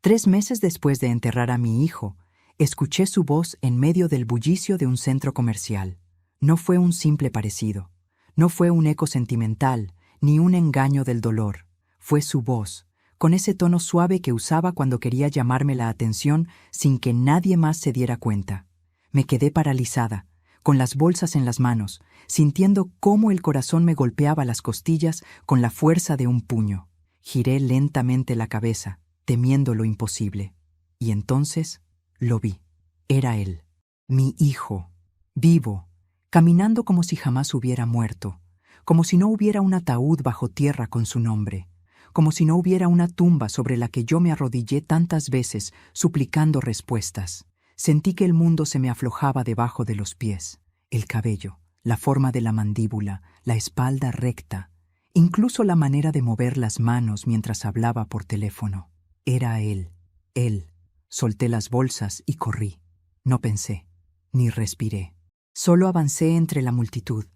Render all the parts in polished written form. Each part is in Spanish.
3 meses después de enterrar a mi hijo, escuché su voz en medio del bullicio de un centro comercial. No fue un simple parecido. No fue un eco sentimental, ni un engaño del dolor. Fue su voz, con ese tono suave que usaba cuando quería llamarme la atención sin que nadie más se diera cuenta. Me quedé paralizada, con las bolsas en las manos, sintiendo cómo el corazón me golpeaba las costillas con la fuerza de un puño. Giré lentamente la cabeza, temiendo lo imposible. Y entonces lo vi. Era él, mi hijo, vivo, caminando como si jamás hubiera muerto, como si no hubiera un ataúd bajo tierra con su nombre, como si no hubiera una tumba sobre la que yo me arrodillé tantas veces suplicando respuestas. Sentí que el mundo se me aflojaba debajo de los pies, el cabello, la forma de la mandíbula, la espalda recta, incluso la manera de mover las manos mientras hablaba por teléfono. Era él, él. Solté las bolsas y corrí. No pensé, ni respiré. Solo avancé entre la multitud,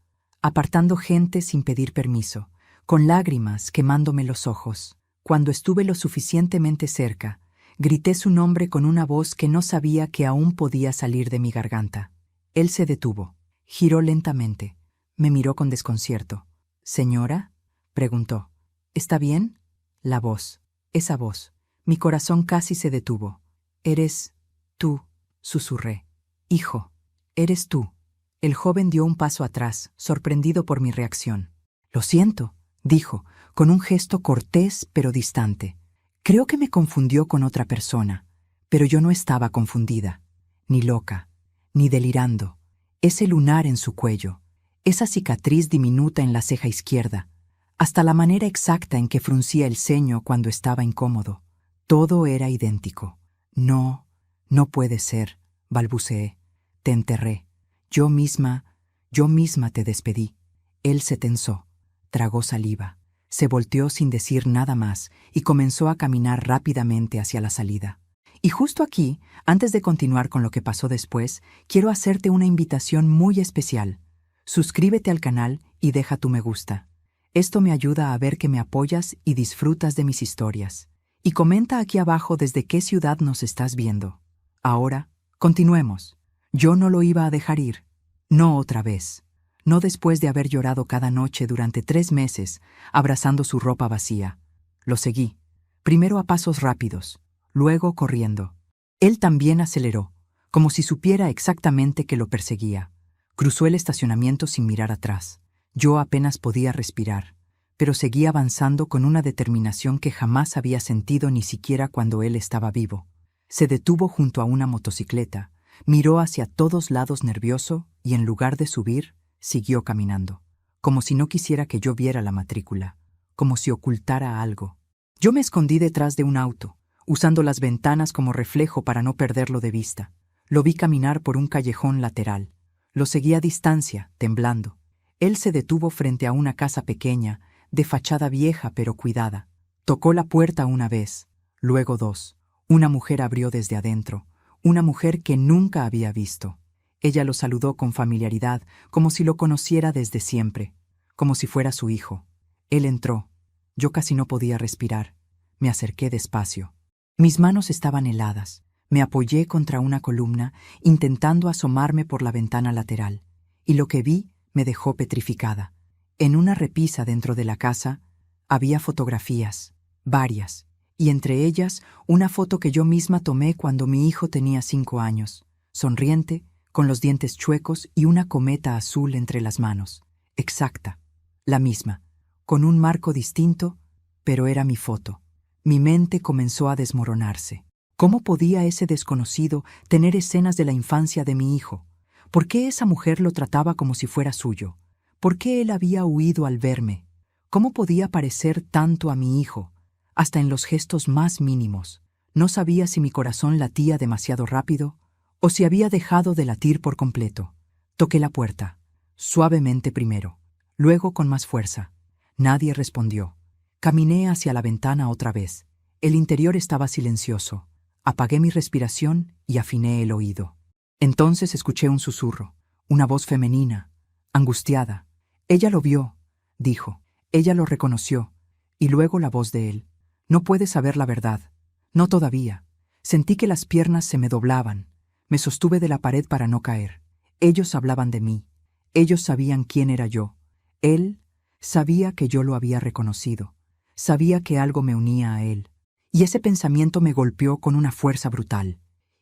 apartando gente sin pedir permiso, con lágrimas quemándome los ojos. Cuando estuve lo suficientemente cerca, grité su nombre con una voz que no sabía que aún podía salir de mi garganta. Él se detuvo, giró lentamente, me miró con desconcierto. «¿Señora?», preguntó. «¿Está bien?». La voz, esa voz. Mi corazón casi se detuvo. «Eres tú», susurré. «Hijo, eres tú». El joven dio un paso atrás, sorprendido por mi reacción. «Lo siento», dijo, con un gesto cortés pero distante. Creo que me confundió con otra persona, pero yo no estaba confundida, ni loca, ni delirando. Ese lunar en su cuello, esa cicatriz diminuta en la ceja izquierda, hasta la manera exacta en que fruncía el ceño cuando estaba incómodo. Todo era idéntico. «No, no puede ser», balbuceé. «Te enterré. Yo misma te despedí». Él se tensó, tragó saliva, se volteó sin decir nada más y comenzó a caminar rápidamente hacia la salida. Y justo aquí, antes de continuar con lo que pasó después, quiero hacerte una invitación muy especial. Suscríbete al canal y deja tu me gusta. Esto me ayuda a ver que me apoyas y disfrutas de mis historias. Y comenta aquí abajo desde qué ciudad nos estás viendo. Ahora, continuemos. Yo no lo iba a dejar ir. No otra vez. No después de haber llorado cada noche durante 3 meses, abrazando su ropa vacía. Lo seguí. Primero a pasos rápidos, luego corriendo. Él también aceleró, como si supiera exactamente que lo perseguía. Cruzó el estacionamiento sin mirar atrás. Yo apenas podía respirar, pero seguía avanzando con una determinación que jamás había sentido ni siquiera cuando él estaba vivo. Se detuvo junto a una motocicleta, miró hacia todos lados nervioso y en lugar de subir, siguió caminando, como si no quisiera que yo viera la matrícula, como si ocultara algo. Yo me escondí detrás de un auto, usando las ventanas como reflejo para no perderlo de vista. Lo vi caminar por un callejón lateral. Lo seguí a distancia, temblando. Él se detuvo frente a una casa pequeña, de fachada vieja pero cuidada. Tocó la puerta una vez, luego 2. Una mujer abrió desde adentro, una mujer que nunca había visto. Ella lo saludó con familiaridad, como si lo conociera desde siempre, como si fuera su hijo. Él entró. Yo casi no podía respirar. Me acerqué despacio. Mis manos estaban heladas. Me apoyé contra una columna, intentando asomarme por la ventana lateral, y lo que vi me dejó petrificada. En una repisa dentro de la casa había fotografías, varias, y entre ellas una foto que yo misma tomé cuando mi hijo tenía 5 años, sonriente, con los dientes chuecos y una cometa azul entre las manos. Exacta, la misma, con un marco distinto, pero era mi foto. Mi mente comenzó a desmoronarse. ¿Cómo podía ese desconocido tener escenas de la infancia de mi hijo? ¿Por qué esa mujer lo trataba como si fuera suyo? ¿Por qué él había huido al verme? ¿Cómo podía parecer tanto a mi hijo? Hasta en los gestos más mínimos. No sabía si mi corazón latía demasiado rápido o si había dejado de latir por completo. Toqué la puerta, suavemente primero, luego con más fuerza. Nadie respondió. Caminé hacia la ventana otra vez. El interior estaba silencioso. Apagué mi respiración y afiné el oído. Entonces escuché un susurro, una voz femenina, angustiada. «Ella lo vio», dijo. «Ella lo reconoció». Y luego la voz de él. «No puedes saber la verdad. No todavía. Sentí que las piernas se me doblaban. Me sostuve de la pared para no caer. Ellos hablaban de mí. Ellos sabían quién era yo. Él sabía que yo lo había reconocido. Sabía que algo me unía a él. Y ese pensamiento me golpeó con una fuerza brutal.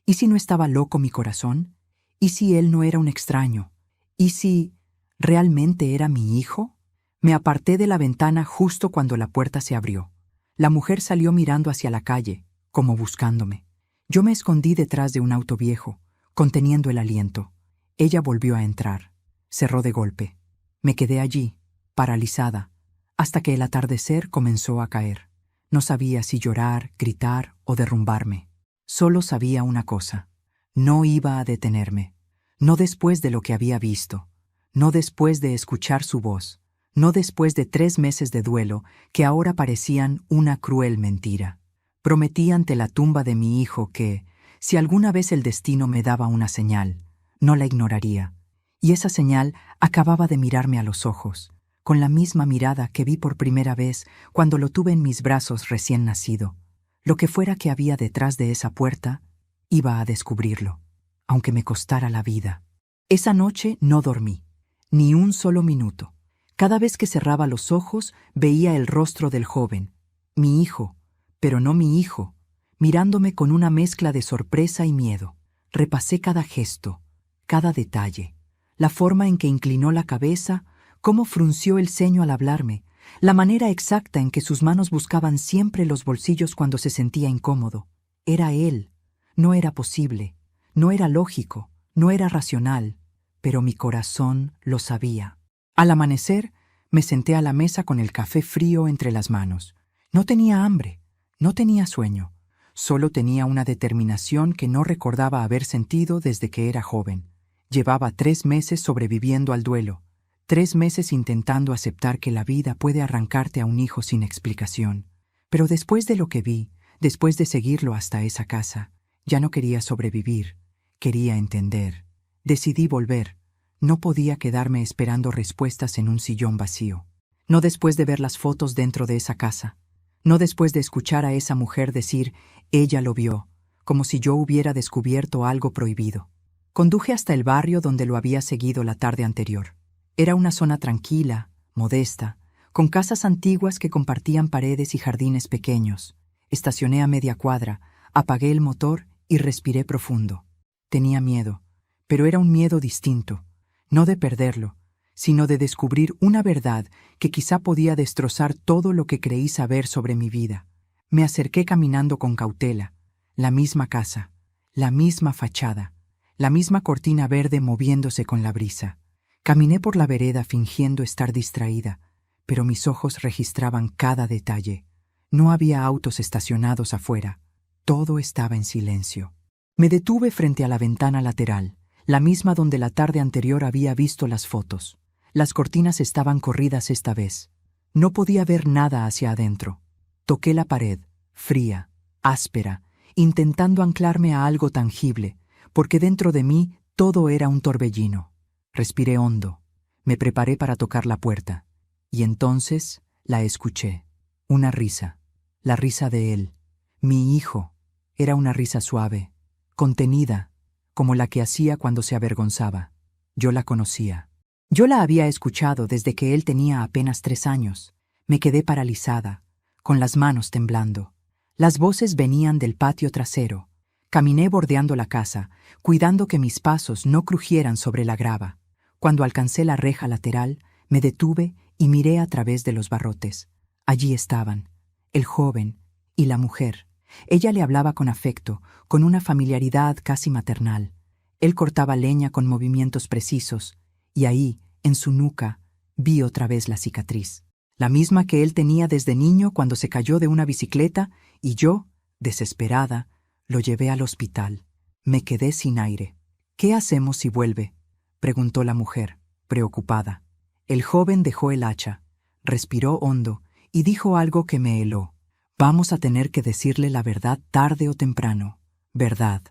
¿Y si no estaba loco mi corazón? ¿Y si él no era un extraño? ¿Y si realmente era mi hijo? Me aparté de la ventana justo cuando la puerta se abrió. La mujer salió mirando hacia la calle, como buscándome. Yo me escondí detrás de un auto viejo, conteniendo el aliento. Ella volvió a entrar. Cerró de golpe. Me quedé allí, paralizada, hasta que el atardecer comenzó a caer. No sabía si llorar, gritar o derrumbarme. Solo sabía una cosa. No iba a detenerme. No después de lo que había visto. No después de escuchar su voz. No después de 3 meses de duelo que ahora parecían una cruel mentira. Prometí ante la tumba de mi hijo que, si alguna vez el destino me daba una señal, no la ignoraría. Y esa señal acababa de mirarme a los ojos, con la misma mirada que vi por primera vez cuando lo tuve en mis brazos recién nacido. Lo que fuera que había detrás de esa puerta, iba a descubrirlo, aunque me costara la vida. Esa noche no dormí, ni un solo minuto. Cada vez que cerraba los ojos veía el rostro del joven, mi hijo, pero no mi hijo, mirándome con una mezcla de sorpresa y miedo. Repasé cada gesto, cada detalle, la forma en que inclinó la cabeza, cómo frunció el ceño al hablarme, la manera exacta en que sus manos buscaban siempre los bolsillos cuando se sentía incómodo. Era él. No era posible, no era lógico, no era racional, pero mi corazón lo sabía. Al amanecer, me senté a la mesa con el café frío entre las manos. No tenía hambre, no tenía sueño, solo tenía una determinación que no recordaba haber sentido desde que era joven. Llevaba 3 meses sobreviviendo al duelo, 3 meses intentando aceptar que la vida puede arrancarte a un hijo sin explicación. Pero después de lo que vi, después de seguirlo hasta esa casa, ya no quería sobrevivir, quería entender. Decidí volver. No podía quedarme esperando respuestas en un sillón vacío. No después de ver las fotos dentro de esa casa. No después de escuchar a esa mujer decir, ella lo vio, como si yo hubiera descubierto algo prohibido. Conduje hasta el barrio donde lo había seguido la tarde anterior. Era una zona tranquila, modesta, con casas antiguas que compartían paredes y jardines pequeños. Estacioné a media cuadra, apagué el motor y respiré profundo. Tenía miedo, pero era un miedo distinto, no de perderlo, sino de descubrir una verdad que quizá podía destrozar todo lo que creí saber sobre mi vida. Me acerqué caminando con cautela. La misma casa, la misma fachada, la misma cortina verde moviéndose con la brisa. Caminé por la vereda fingiendo estar distraída, pero mis ojos registraban cada detalle. No había autos estacionados afuera. Todo estaba en silencio. Me detuve frente a la ventana lateral, la misma donde la tarde anterior había visto las fotos. Las cortinas estaban corridas esta vez. No podía ver nada hacia adentro. Toqué la pared, fría, áspera, intentando anclarme a algo tangible, porque dentro de mí todo era un torbellino. Respiré hondo. Me preparé para tocar la puerta. Y entonces la escuché. Una risa. La risa de él. Mi hijo. Era una risa suave, contenida, como la que hacía cuando se avergonzaba. Yo la conocía. Yo la había escuchado desde que él tenía apenas 3 años. Me quedé paralizada, con las manos temblando. Las voces venían del patio trasero. Caminé bordeando la casa, cuidando que mis pasos no crujieran sobre la grava. Cuando alcancé la reja lateral, me detuve y miré a través de los barrotes. Allí estaban, el joven y la mujer. Ella le hablaba con afecto, con una familiaridad casi maternal. Él cortaba leña con movimientos precisos, y ahí, en su nuca, vi otra vez la cicatriz. La misma que él tenía desde niño cuando se cayó de una bicicleta, y yo, desesperada, lo llevé al hospital. Me quedé sin aire. ¿Qué hacemos si vuelve?, preguntó la mujer, preocupada. El joven dejó el hacha, respiró hondo y dijo algo que me heló. Vamos a tener que decirle la verdad tarde o temprano. Verdad,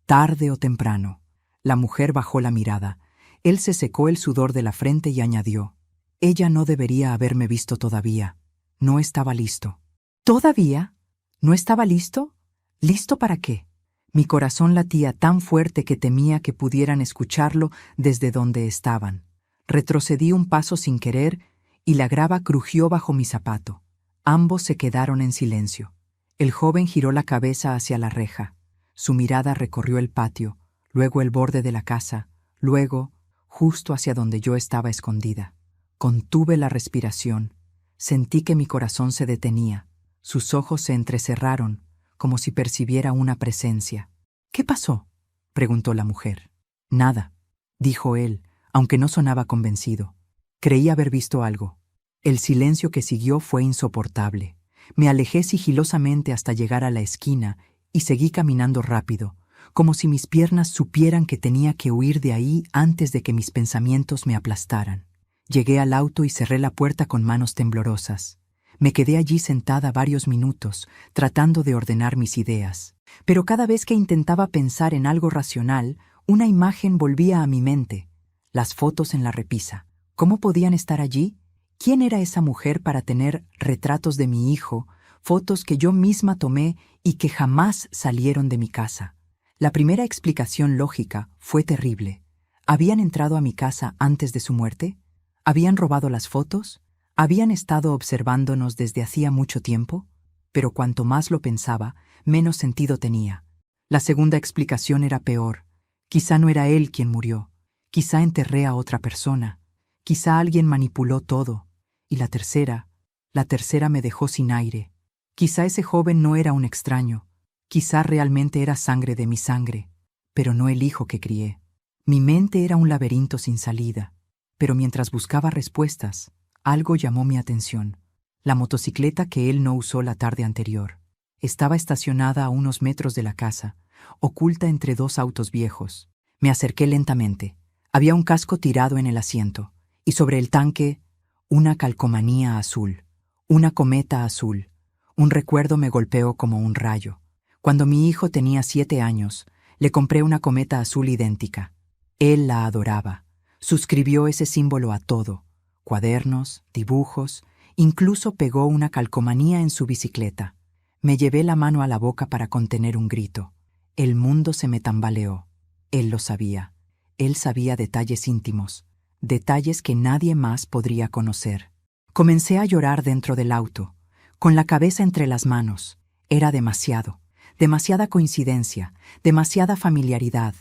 tarde o temprano. La mujer bajó la mirada. Él se secó el sudor de la frente y añadió: ella no debería haberme visto todavía. No estaba listo. ¿Todavía? ¿No estaba listo? ¿Listo para qué? Mi corazón latía tan fuerte que temía que pudieran escucharlo desde donde estaban. Retrocedí un paso sin querer y la grava crujió bajo mi zapato. Ambos se quedaron en silencio. El joven giró la cabeza hacia la reja. Su mirada recorrió el patio, luego el borde de la casa, luego, justo hacia donde yo estaba escondida. Contuve la respiración. Sentí que mi corazón se detenía. Sus ojos se entrecerraron, como si percibiera una presencia. ¿Qué pasó?, preguntó la mujer. Nada, dijo él, aunque no sonaba convencido. Creí haber visto algo. El silencio que siguió fue insoportable. Me alejé sigilosamente hasta llegar a la esquina y seguí caminando rápido, como si mis piernas supieran que tenía que huir de ahí antes de que mis pensamientos me aplastaran. Llegué al auto y cerré la puerta con manos temblorosas. Me quedé allí sentada varios minutos, tratando de ordenar mis ideas. Pero cada vez que intentaba pensar en algo racional, una imagen volvía a mi mente. Las fotos en la repisa. ¿Cómo podían estar allí? ¿Quién era esa mujer para tener retratos de mi hijo, fotos que yo misma tomé y que jamás salieron de mi casa? La primera explicación lógica fue terrible. ¿Habían entrado a mi casa antes de su muerte? ¿Habían robado las fotos? ¿Habían estado observándonos desde hacía mucho tiempo? Pero cuanto más lo pensaba, menos sentido tenía. La segunda explicación era peor. Quizá no era él quien murió. Quizá enterré a otra persona. Quizá alguien manipuló todo. Y la tercera me dejó sin aire. Quizá ese joven no era un extraño. Quizá realmente era sangre de mi sangre, pero no el hijo que crié. Mi mente era un laberinto sin salida. Pero mientras buscaba respuestas, algo llamó mi atención. La motocicleta que él no usó la tarde anterior. Estaba estacionada a unos metros de la casa, oculta entre dos autos viejos. Me acerqué lentamente. Había un casco tirado en el asiento, y sobre el tanque, una calcomanía azul, una cometa azul. Un recuerdo me golpeó como un rayo. Cuando mi hijo tenía 7 años, le compré una cometa azul idéntica. Él la adoraba. Suscribió ese símbolo a todo: cuadernos, dibujos, incluso pegó una calcomanía en su bicicleta. Me llevé la mano a la boca para contener un grito. El mundo se me tambaleó. Él lo sabía. Él sabía detalles íntimos, detalles que nadie más podría conocer. Comencé a llorar dentro del auto, con la cabeza entre las manos. Era demasiado, demasiada coincidencia, demasiada familiaridad,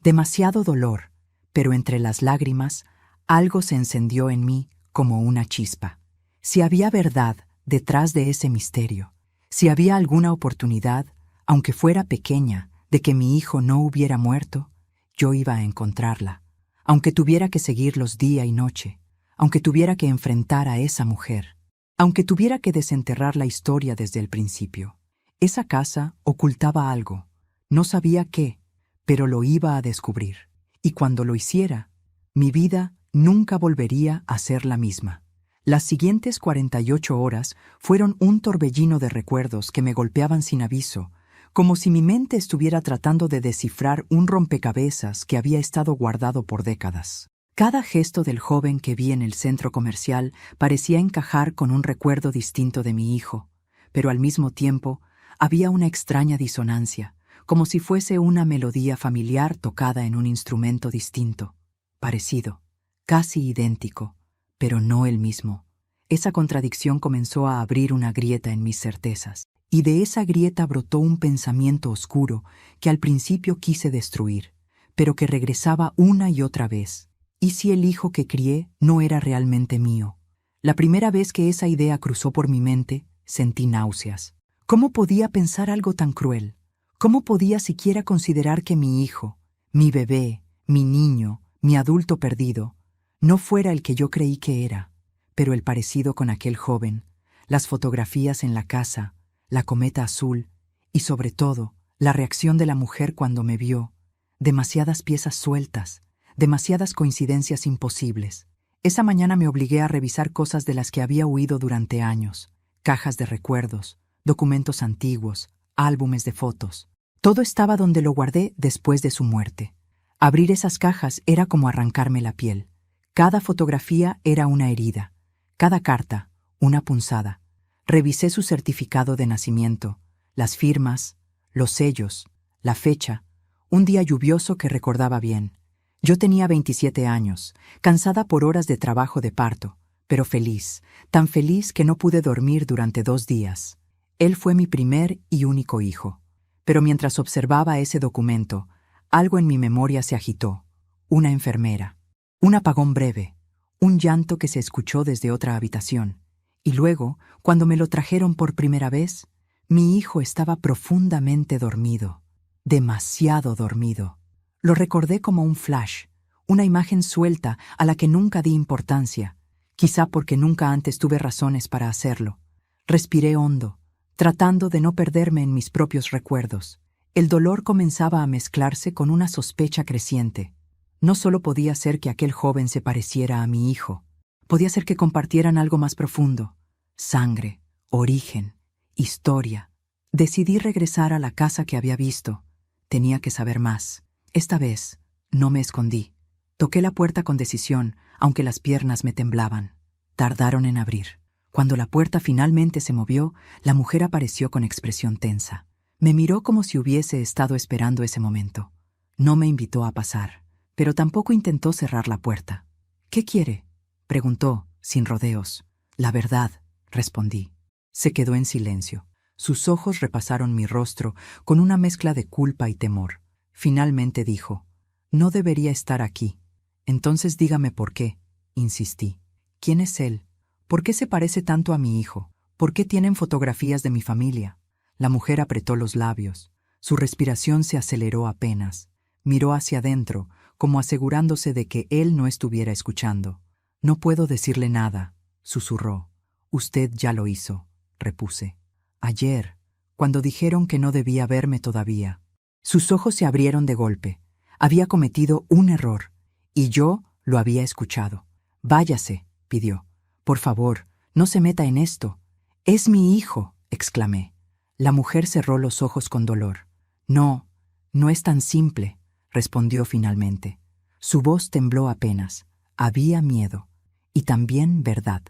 demasiado dolor, pero entre las lágrimas, algo se encendió en mí como una chispa. Si había verdad detrás de ese misterio, si había alguna oportunidad, aunque fuera pequeña, de que mi hijo no hubiera muerto, yo iba a encontrarla. Aunque tuviera que seguirlos día y noche, aunque tuviera que enfrentar a esa mujer, aunque tuviera que desenterrar la historia desde el principio. Esa casa ocultaba algo. No sabía qué, pero lo iba a descubrir. Y cuando lo hiciera, mi vida nunca volvería a ser la misma. Las siguientes 48 horas fueron un torbellino de recuerdos que me golpeaban sin aviso, como si mi mente estuviera tratando de descifrar un rompecabezas que había estado guardado por décadas. Cada gesto del joven que vi en el centro comercial parecía encajar con un recuerdo distinto de mi hijo, pero al mismo tiempo había una extraña disonancia, como si fuese una melodía familiar tocada en un instrumento distinto, parecido, casi idéntico, pero no el mismo. Esa contradicción comenzó a abrir una grieta en mis certezas, y de esa grieta brotó un pensamiento oscuro que al principio quise destruir, pero que regresaba una y otra vez. ¿Y si el hijo que crié no era realmente mío? La primera vez que esa idea cruzó por mi mente, sentí náuseas. ¿Cómo podía pensar algo tan cruel? ¿Cómo podía siquiera considerar que mi hijo, mi bebé, mi niño, mi adulto perdido, no fuera el que yo creí que era? Pero el parecido con aquel joven, las fotografías en la casa, la cometa azul y, sobre todo, la reacción de la mujer cuando me vio, demasiadas piezas sueltas, demasiadas coincidencias imposibles. Esa mañana me obligué a revisar cosas de las que había huido durante años: cajas de recuerdos, documentos antiguos, álbumes de fotos. Todo estaba donde lo guardé después de su muerte. Abrir esas cajas era como arrancarme la piel. Cada fotografía era una herida, cada carta una punzada. Revisé su certificado de nacimiento, las firmas, los sellos, la fecha, un día lluvioso que recordaba bien. Yo tenía 27 años, cansada por horas de trabajo de parto, pero feliz, tan feliz que no pude dormir durante 2 días. Él fue mi primer y único hijo. Pero mientras observaba ese documento, algo en mi memoria se agitó. Una enfermera. Un apagón breve. Un llanto que se escuchó desde otra habitación. Y luego, cuando me lo trajeron por primera vez, mi hijo estaba profundamente dormido. Demasiado dormido. Lo recordé como un flash, una imagen suelta a la que nunca di importancia, quizá porque nunca antes tuve razones para hacerlo. Respiré hondo, tratando de no perderme en mis propios recuerdos. El dolor comenzaba a mezclarse con una sospecha creciente. No solo podía ser que aquel joven se pareciera a mi hijo, podía ser que compartieran algo más profundo. Sangre, origen, historia. Decidí regresar a la casa que había visto. Tenía que saber más. Esta vez, no me escondí. Toqué la puerta con decisión, aunque las piernas me temblaban. Tardaron en abrir. Cuando la puerta finalmente se movió, la mujer apareció con expresión tensa. Me miró como si hubiese estado esperando ese momento. No me invitó a pasar, pero tampoco intentó cerrar la puerta. «¿Qué quiere?», preguntó, sin rodeos. «La verdad», respondí. Se quedó en silencio. Sus ojos repasaron mi rostro con una mezcla de culpa y temor. Finalmente dijo: «No debería estar aquí». «Entonces dígame por qué», insistí. «¿Quién es él? ¿Por qué se parece tanto a mi hijo? ¿Por qué tienen fotografías de mi familia?». La mujer apretó los labios. Su respiración se aceleró apenas. Miró hacia adentro, como asegurándose de que él no estuviera escuchando. «No puedo decirle nada», susurró. «Usted ya lo hizo», repuse. «Ayer, cuando dijeron que no debía verme todavía». Sus ojos se abrieron de golpe. Había cometido un error, y yo lo había escuchado. «Váyase», pidió. «Por favor, no se meta en esto». «Es mi hijo», exclamé. La mujer cerró los ojos con dolor. «No, no es tan simple», respondió finalmente. Su voz tembló apenas. Había miedo. Y también verdad.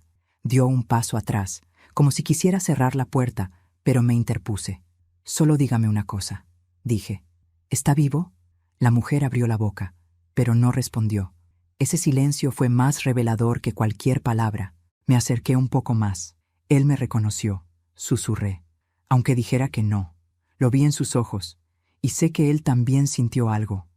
Dio un paso atrás, como si quisiera cerrar la puerta, pero me interpuse. «Solo dígame una cosa», dije. «¿Está vivo?». La mujer abrió la boca, pero no respondió. Ese silencio fue más revelador que cualquier palabra. Me acerqué un poco más. Él me reconoció. Susurré. Aunque dijera que no. Lo vi en sus ojos, y sé que él también sintió algo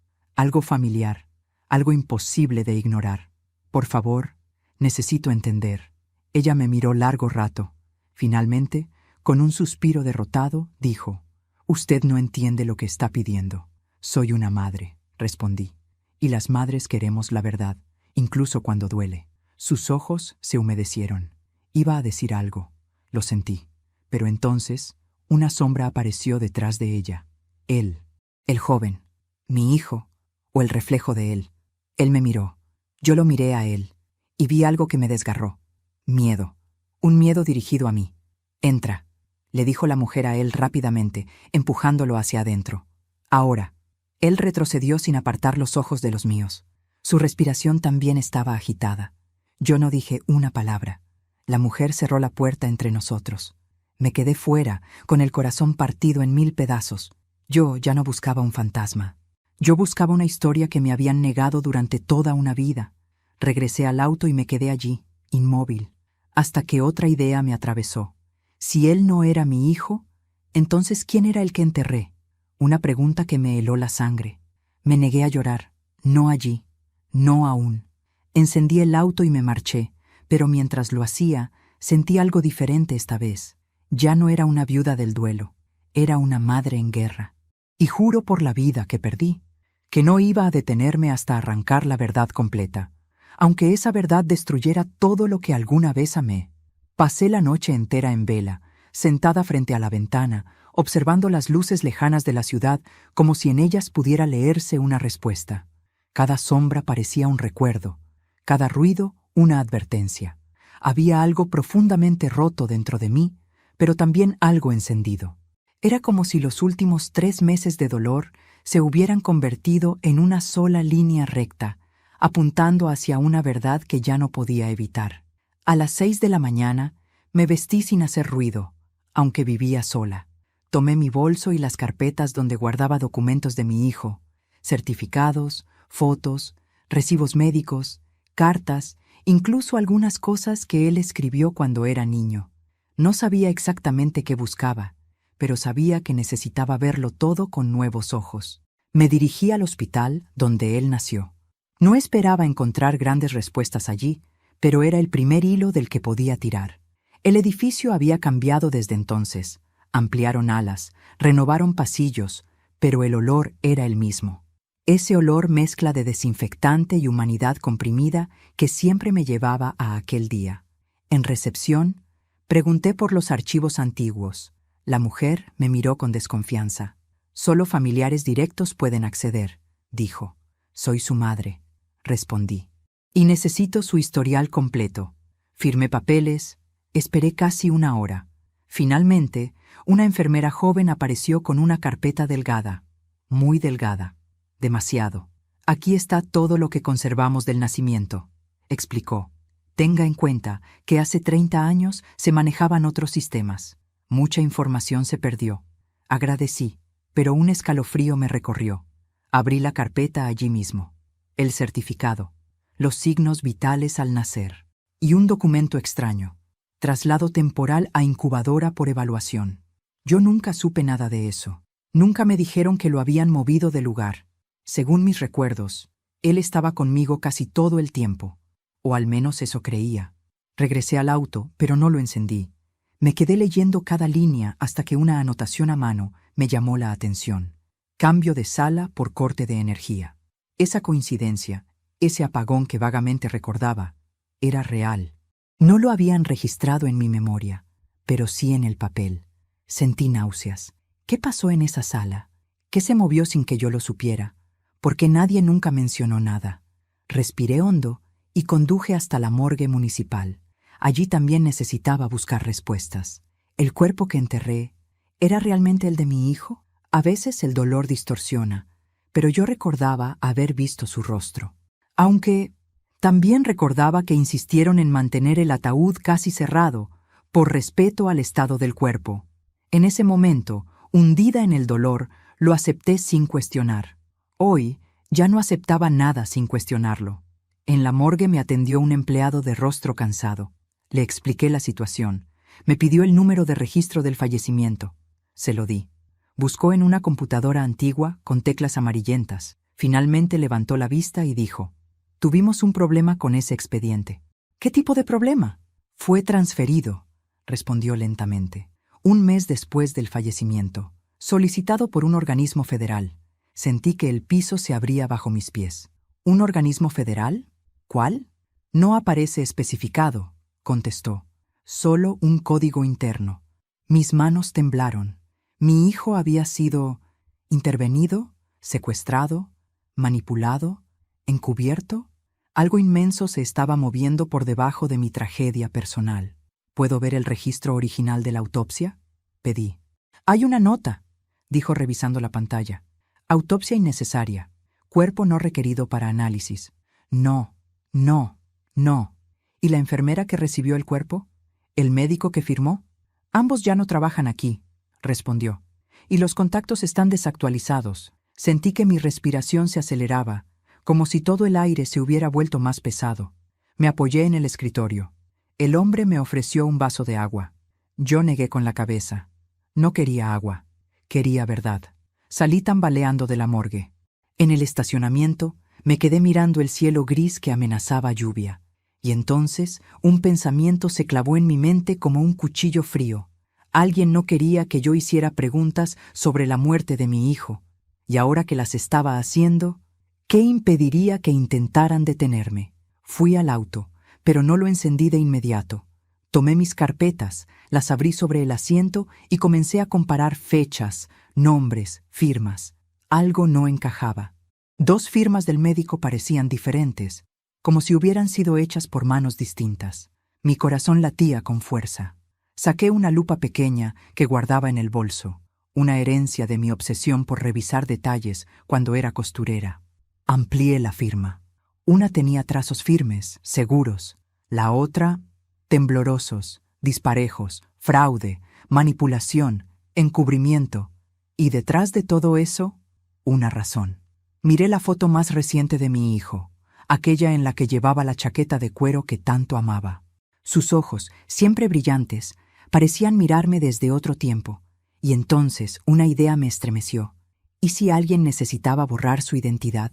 familiar, algo imposible de ignorar. «Por favor, necesito entender». Ella me miró largo rato. Finalmente, con un suspiro derrotado, dijo: «Usted no entiende lo que está pidiendo». «Soy una madre», respondí, «y las madres queremos la verdad, incluso cuando duele». Sus ojos se humedecieron. Iba a decir algo. Lo sentí. Pero entonces, una sombra apareció detrás de ella. Él, el joven, mi hijo, o el reflejo de él. Él me miró. Yo lo miré a él, y vi algo que me desgarró. Miedo. Un miedo dirigido a mí. «Entra», le dijo la mujer a él rápidamente, empujándolo hacia adentro. «Ahora». Él retrocedió sin apartar los ojos de los míos. Su respiración también estaba agitada. Yo no dije una palabra. La mujer cerró la puerta entre nosotros. Me quedé fuera, con el corazón partido en 1000 pedazos. Yo ya no buscaba un fantasma. Yo buscaba una historia que me habían negado durante toda una vida. Regresé al auto y me quedé allí, inmóvil, hasta que otra idea me atravesó. Si él no era mi hijo, entonces ¿quién era el que enterré? Una pregunta que me heló la sangre. Me negué a llorar. No allí. No aún. Encendí el auto y me marché, pero mientras lo hacía, sentí algo diferente esta vez. Ya no era una viuda del duelo, era una madre en guerra. Y juro por la vida que perdí, que no iba a detenerme hasta arrancar la verdad completa, aunque esa verdad destruyera todo lo que alguna vez amé. Pasé la noche entera en vela, sentada frente a la ventana, observando las luces lejanas de la ciudad como si en ellas pudiera leerse una respuesta. Cada sombra parecía un recuerdo, cada ruido una advertencia. Había algo profundamente roto dentro de mí, pero también algo encendido. Era como si los últimos 3 meses de dolor se hubieran convertido en una sola línea recta, apuntando hacia una verdad que ya no podía evitar. A las 6 de la mañana me vestí sin hacer ruido, aunque vivía sola. Tomé mi bolso y las carpetas donde guardaba documentos de mi hijo, certificados, fotos, recibos médicos, cartas, incluso algunas cosas que él escribió cuando era niño. No sabía exactamente qué buscaba, pero sabía que necesitaba verlo todo con nuevos ojos. Me dirigí al hospital donde él nació. No esperaba encontrar grandes respuestas allí, pero era el primer hilo del que podía tirar. El edificio había cambiado desde entonces. Ampliaron alas, renovaron pasillos, pero el olor era el mismo. Ese olor mezcla de desinfectante y humanidad comprimida que siempre me llevaba a aquel día. En recepción, pregunté por los archivos antiguos. La mujer me miró con desconfianza. «Solo familiares directos pueden acceder», dijo. «Soy su madre», respondí. «Y necesito su historial completo». Firmé papeles, esperé casi una hora. Finalmente, una enfermera joven apareció con una carpeta delgada, muy delgada, demasiado. «Aquí está todo lo que conservamos del nacimiento», explicó. «Tenga en cuenta que hace 30 años se manejaban otros sistemas. Mucha información se perdió». Agradecí, pero un escalofrío me recorrió. Abrí la carpeta allí mismo. El certificado, los signos vitales al nacer y un documento extraño. Traslado temporal a incubadora por evaluación. Yo nunca supe nada de eso. Nunca me dijeron que lo habían movido de lugar. Según mis recuerdos, él estaba conmigo casi todo el tiempo. O al menos eso creía. Regresé al auto, pero no lo encendí. Me quedé leyendo cada línea hasta que una anotación a mano me llamó la atención. Cambio de sala por corte de energía. Esa coincidencia, ese apagón que vagamente recordaba, era real. No lo habían registrado en mi memoria, pero sí en el papel. Sentí náuseas. ¿Qué pasó en esa sala? ¿Qué se movió sin que yo lo supiera? ¿Por qué nadie nunca mencionó nada? Respiré hondo y conduje hasta la morgue municipal. Allí también necesitaba buscar respuestas. ¿El cuerpo que enterré era realmente el de mi hijo? A veces el dolor distorsiona, pero yo recordaba haber visto su rostro. Aunque también recordaba que insistieron en mantener el ataúd casi cerrado, por respeto al estado del cuerpo. En ese momento, hundida en el dolor, lo acepté sin cuestionar. Hoy ya no aceptaba nada sin cuestionarlo. En la morgue me atendió un empleado de rostro cansado. Le expliqué la situación. Me pidió el número de registro del fallecimiento. Se lo di. Buscó en una computadora antigua con teclas amarillentas. Finalmente levantó la vista y dijo: «Tuvimos un problema con ese expediente». «¿Qué tipo de problema?» «Fue transferido», respondió lentamente. «Un mes después del fallecimiento. Solicitado por un organismo federal». Sentí que el piso se abría bajo mis pies. ¿Un organismo federal? ¿Cuál? «No aparece especificado», contestó. «Solo un código interno». Mis manos temblaron. Mi hijo había sido intervenido, secuestrado, manipulado, encubierto. Algo inmenso se estaba moviendo por debajo de mi tragedia personal. «¿Puedo ver el registro original de la autopsia?», pedí. «Hay una nota», dijo revisando la pantalla. «Autopsia innecesaria. Cuerpo no requerido para análisis». «No, no, no». «¿Y la enfermera que recibió el cuerpo? ¿El médico que firmó?» «Ambos ya no trabajan aquí», respondió. «Y los contactos están desactualizados». Sentí que mi respiración se aceleraba, como si todo el aire se hubiera vuelto más pesado. Me apoyé en el escritorio. El hombre me ofreció un vaso de agua. Yo negué con la cabeza. No quería agua, quería verdad. Salí tambaleando de la morgue. En el estacionamiento me quedé mirando el cielo gris que amenazaba lluvia. Y entonces un pensamiento se clavó en mi mente como un cuchillo frío. Alguien no quería que yo hiciera preguntas sobre la muerte de mi hijo. Y ahora que las estaba haciendo, ¿qué impediría que intentaran detenerme? Fui al auto, pero no lo encendí de inmediato. Tomé mis carpetas, las abrí sobre el asiento y comencé a comparar fechas, nombres, firmas. Algo no encajaba. 2 firmas del médico parecían diferentes, como si hubieran sido hechas por manos distintas. Mi corazón latía con fuerza. Saqué una lupa pequeña que guardaba en el bolso, una herencia de mi obsesión por revisar detalles cuando era costurera. Amplié la firma. Una tenía trazos firmes, seguros. La otra, temblorosos, disparejos, fraude, manipulación, encubrimiento, y detrás de todo eso, una razón. Miré la foto más reciente de mi hijo, aquella en la que llevaba la chaqueta de cuero que tanto amaba. Sus ojos, siempre brillantes, parecían mirarme desde otro tiempo, y entonces una idea me estremeció. ¿Y si alguien necesitaba borrar su identidad?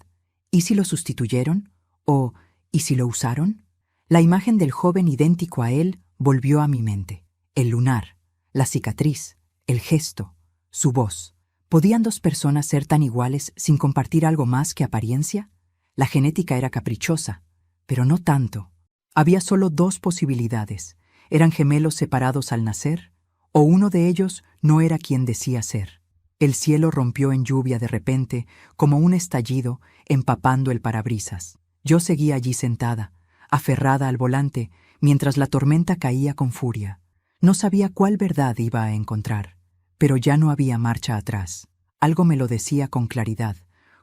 ¿Y si lo sustituyeron? ¿O y si lo usaron? La imagen del joven idéntico a él volvió a mi mente. El lunar, la cicatriz, el gesto, su voz. ¿Podían dos personas ser tan iguales sin compartir algo más que apariencia? La genética era caprichosa, pero no tanto. Había solo dos posibilidades. ¿Eran gemelos separados al nacer? ¿O uno de ellos no era quien decía ser? El cielo rompió en lluvia de repente, como un estallido, empapando el parabrisas. Yo seguía allí sentada, aferrada al volante, mientras la tormenta caía con furia. No sabía cuál verdad iba a encontrar, pero ya no había marcha atrás. Algo me lo decía con claridad,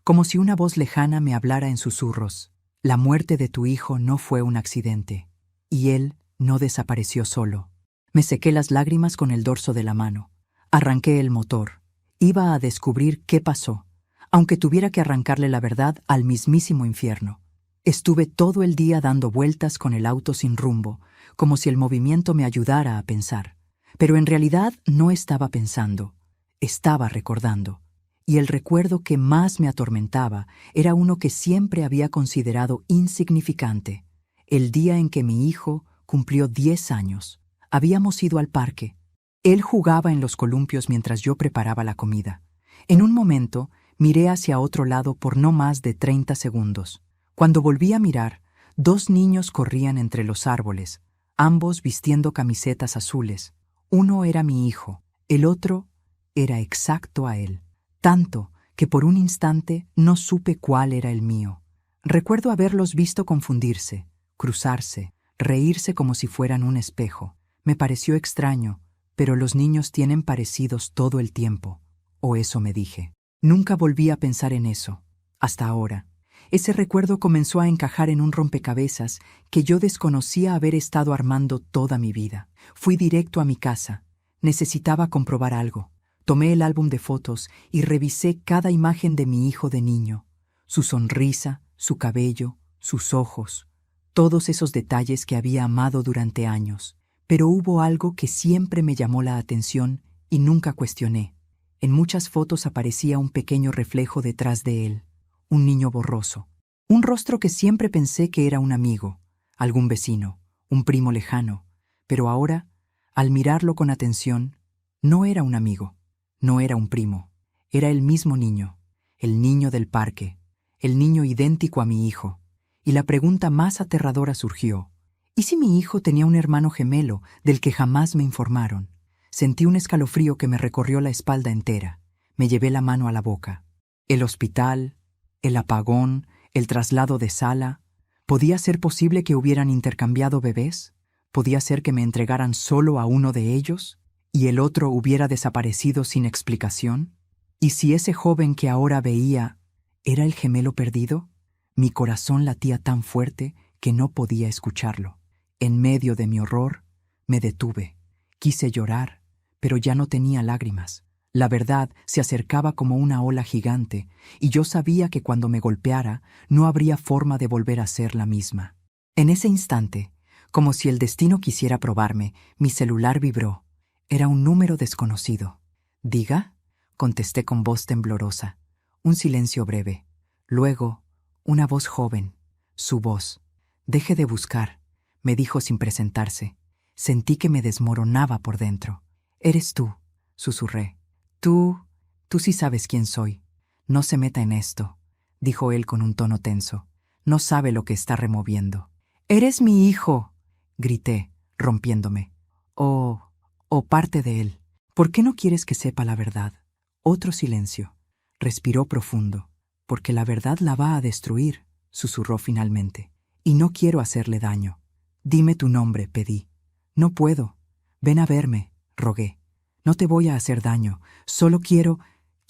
como si una voz lejana me hablara en susurros. La muerte de tu hijo no fue un accidente, y él no desapareció solo. Me sequé las lágrimas con el dorso de la mano. Arranqué el motor. Iba a descubrir qué pasó, aunque tuviera que arrancarle la verdad al mismísimo infierno. Estuve todo el día dando vueltas con el auto sin rumbo, como si el movimiento me ayudara a pensar. Pero en realidad no estaba pensando, estaba recordando. Y el recuerdo que más me atormentaba era uno que siempre había considerado insignificante. El día en que mi hijo cumplió 10 años. Habíamos ido al parque. Él jugaba en los columpios mientras yo preparaba la comida. En un momento, miré hacia otro lado por no más de 30 segundos. Cuando volví a mirar, 2 niños corrían entre los árboles, ambos vistiendo camisetas azules. Uno era mi hijo, el otro era exacto a él. Tanto que por un instante no supe cuál era el mío. Recuerdo haberlos visto confundirse, cruzarse, reírse como si fueran un espejo. Me pareció extraño, pero los niños tienen parecidos todo el tiempo, o eso me dije. Nunca volví a pensar en eso, hasta ahora. Ese recuerdo comenzó a encajar en un rompecabezas que yo desconocía haber estado armando toda mi vida. Fui directo a mi casa. Necesitaba comprobar algo. Tomé el álbum de fotos y revisé cada imagen de mi hijo de niño. Su sonrisa, su cabello, sus ojos. Todos esos detalles que había amado durante años. Pero hubo algo que siempre me llamó la atención y nunca cuestioné. En muchas fotos aparecía un pequeño reflejo detrás de él. Un niño borroso. Un rostro que siempre pensé que era un amigo, algún vecino, un primo lejano. Pero ahora, al mirarlo con atención, no era un amigo, no era un primo. Era el mismo niño, el niño del parque, el niño idéntico a mi hijo. Y la pregunta más aterradora surgió. ¿Y si mi hijo tenía un hermano gemelo del que jamás me informaron? Sentí un escalofrío que me recorrió la espalda entera. Me llevé la mano a la boca. El hospital, el apagón, el traslado de sala. ¿Podía ser posible que hubieran intercambiado bebés? ¿Podía ser que me entregaran solo a uno de ellos y el otro hubiera desaparecido sin explicación? ¿Y si ese joven que ahora veía era el gemelo perdido? Mi corazón latía tan fuerte que no podía escucharlo. En medio de mi horror, me detuve. Quise llorar, pero ya no tenía lágrimas. La verdad se acercaba como una ola gigante, y yo sabía que cuando me golpeara no habría forma de volver a ser la misma. En ese instante, como si el destino quisiera probarme, mi celular vibró. Era un número desconocido. «¿Diga?», contesté con voz temblorosa. Un silencio breve. Luego, una voz joven. Su voz. «Deje de buscar», me dijo sin presentarse. Sentí que me desmoronaba por dentro. «Eres tú», susurré. Tú sí sabes quién soy. No se meta en esto», dijo él con un tono tenso. «No sabe lo que está removiendo». «¡Eres mi hijo!», grité, rompiéndome. «O parte de él. ¿Por qué no quieres que sepa la verdad?». Otro silencio. Respiró profundo. «Porque la verdad la va a destruir», susurró finalmente. «Y no quiero hacerle daño». «Dime tu nombre», pedí. «No puedo. Ven a verme», rogué. «No te voy a hacer daño. Solo quiero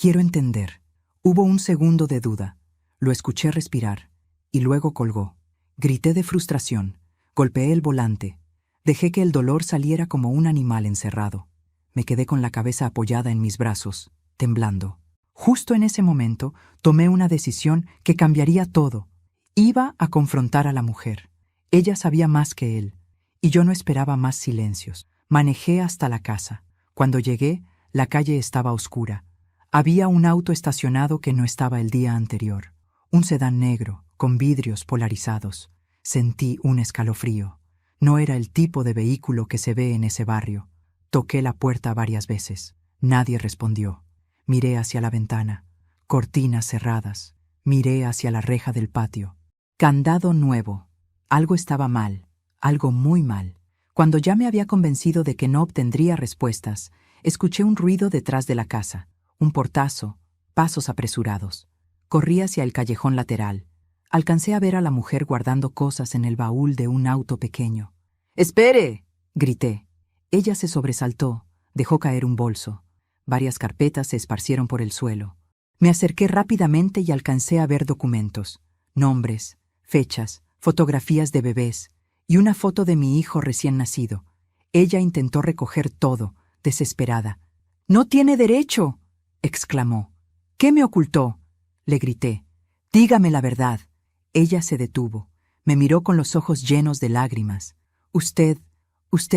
entender». Hubo un segundo de duda. Lo escuché respirar. Y luego colgó. Grité de frustración. Golpeé el volante. Dejé que el dolor saliera como un animal encerrado. Me quedé con la cabeza apoyada en mis brazos, temblando. Justo en ese momento, tomé una decisión que cambiaría todo. Iba a confrontar a la mujer. Ella sabía más que él, y yo no esperaba más silencios. Manejé hasta la casa. Cuando llegué, la calle estaba oscura. Había un auto estacionado que no estaba el día anterior. Un sedán negro, con vidrios polarizados. Sentí un escalofrío. No era el tipo de vehículo que se ve en ese barrio. Toqué la puerta varias veces. Nadie respondió. Miré hacia la ventana. Cortinas cerradas. Miré hacia la reja del patio. Candado nuevo. Algo estaba mal. Algo muy mal. Cuando ya me había convencido de que no obtendría respuestas, escuché un ruido detrás de la casa. Un portazo. Pasos apresurados. Corrí hacia el callejón lateral. Alcancé a ver a la mujer guardando cosas en el baúl de un auto pequeño. ¡Espere!, grité. Ella se sobresaltó, dejó caer un bolso. Varias carpetas se esparcieron por el suelo. Me acerqué rápidamente y alcancé a ver documentos, nombres, fechas, fotografías de bebés y una foto de mi hijo recién nacido. Ella intentó recoger todo, desesperada. «¡No tiene derecho!», exclamó. «¿Qué me ocultó?», le grité. «Dígame la verdad». Ella se detuvo. Me miró con los ojos llenos de lágrimas. Usted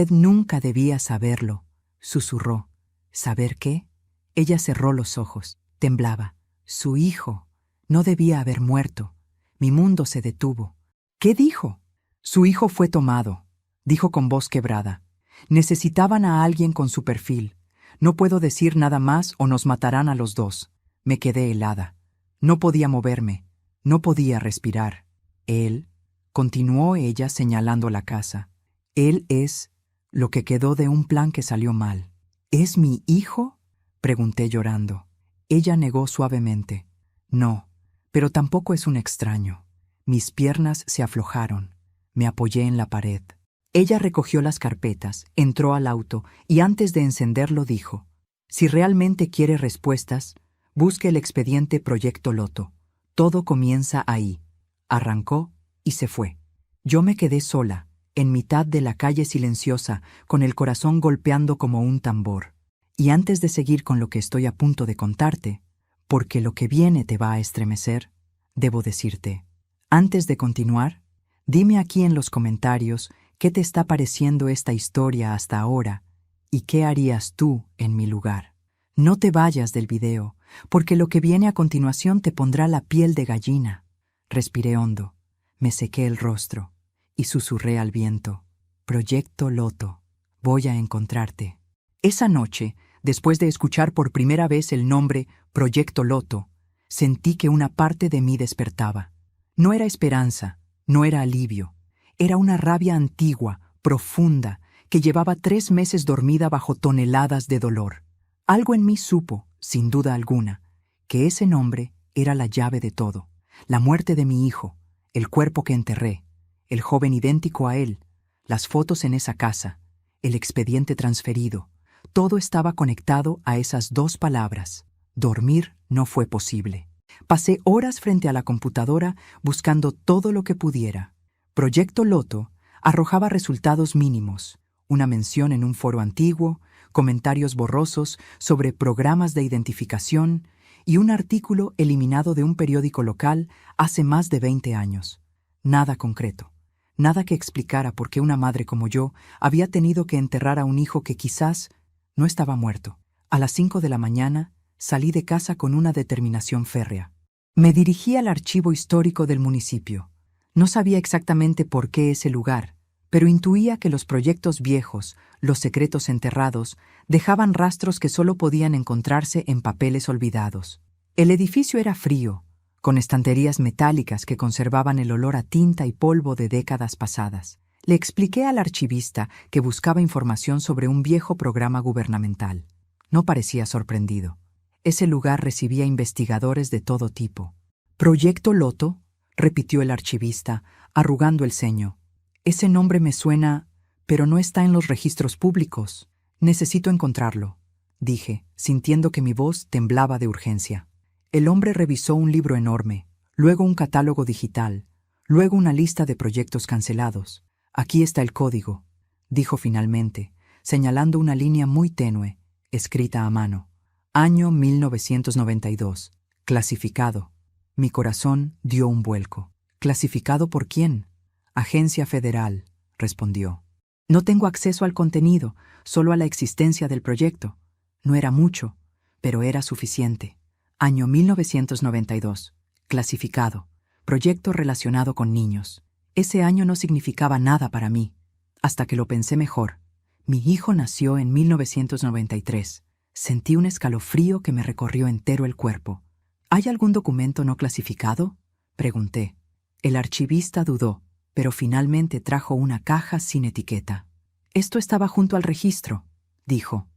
nunca debía saberlo», susurró. «¿Saber qué?». Ella cerró los ojos. Temblaba. Su hijo no debía haber muerto. Mi mundo se detuvo. ¿Qué dijo? «Su hijo fue tomado», dijo con voz quebrada. «Necesitaban a alguien con su perfil. No puedo decir nada más o nos matarán a los dos». Me quedé helada. No podía moverme. No podía respirar. «Él», continuó ella señalando la casa. «Él es lo que quedó de un plan que salió mal». «¿Es mi hijo?», pregunté llorando. Ella negó suavemente. «No, pero tampoco es un extraño». Mis piernas se aflojaron. Me apoyé en la pared. Ella recogió las carpetas, entró al auto y antes de encenderlo dijo: «Si realmente quiere respuestas, busque el expediente Proyecto Loto. Todo comienza ahí». Arrancó y se fue. Yo me quedé sola, en mitad de la calle silenciosa, con el corazón golpeando como un tambor. Y antes de seguir con lo que estoy a punto de contarte, porque lo que viene te va a estremecer, debo decirte, antes de continuar, dime aquí en los comentarios qué te está pareciendo esta historia hasta ahora y qué harías tú en mi lugar. No te vayas del video, porque lo que viene a continuación te pondrá la piel de gallina. Respiré hondo, me sequé el rostro y susurré al viento: «Proyecto Loto, voy a encontrarte». Esa noche, después de escuchar por primera vez el nombre Proyecto Loto, sentí que una parte de mí despertaba. No era esperanza, no era alivio, era una rabia antigua, profunda, que llevaba 3 meses dormida bajo toneladas de dolor. Algo en mí supo, sin duda alguna, que ese nombre era la llave de todo. La muerte de mi hijo, el cuerpo que enterré, el joven idéntico a él, las fotos en esa casa, el expediente transferido, todo estaba conectado a esas 2 palabras. Dormir no fue posible. Pasé horas frente a la computadora buscando todo lo que pudiera. Proyecto Loto arrojaba resultados mínimos, una mención en un foro antiguo, comentarios borrosos sobre programas de identificación y un artículo eliminado de un periódico local hace más de 20 años. Nada concreto, nada que explicara por qué una madre como yo había tenido que enterrar a un hijo que quizás no estaba muerto. A las 5 de la mañana salí de casa con una determinación férrea. Me dirigí al archivo histórico del municipio. No sabía exactamente por qué ese lugar, pero intuía que los proyectos viejos, los secretos enterrados, dejaban rastros que solo podían encontrarse en papeles olvidados. El edificio era frío, con estanterías metálicas que conservaban el olor a tinta y polvo de décadas pasadas. Le expliqué al archivista que buscaba información sobre un viejo programa gubernamental. No parecía sorprendido. Ese lugar recibía investigadores de todo tipo. «¿Proyecto Loto?», repitió el archivista, arrugando el ceño. «Ese nombre me suena, pero no está en los registros públicos. Necesito encontrarlo», dije, sintiendo que mi voz temblaba de urgencia. El hombre revisó un libro enorme, luego un catálogo digital, luego una lista de proyectos cancelados. «Aquí está el código», dijo finalmente, señalando una línea muy tenue, escrita a mano. Año 1992. Clasificado. Mi corazón dio un vuelco. ¿Clasificado por quién? Agencia Federal, respondió. No tengo acceso al contenido, solo a la existencia del proyecto. No era mucho, pero era suficiente. Año 1992. Clasificado. Proyecto relacionado con niños. Ese año no significaba nada para mí, hasta que lo pensé mejor. Mi hijo nació en 1993. Sentí un escalofrío que me recorrió entero el cuerpo. ¿Hay algún documento no clasificado?, pregunté. El archivista dudó, pero finalmente trajo una caja sin etiqueta. Esto estaba junto al registro, dijo.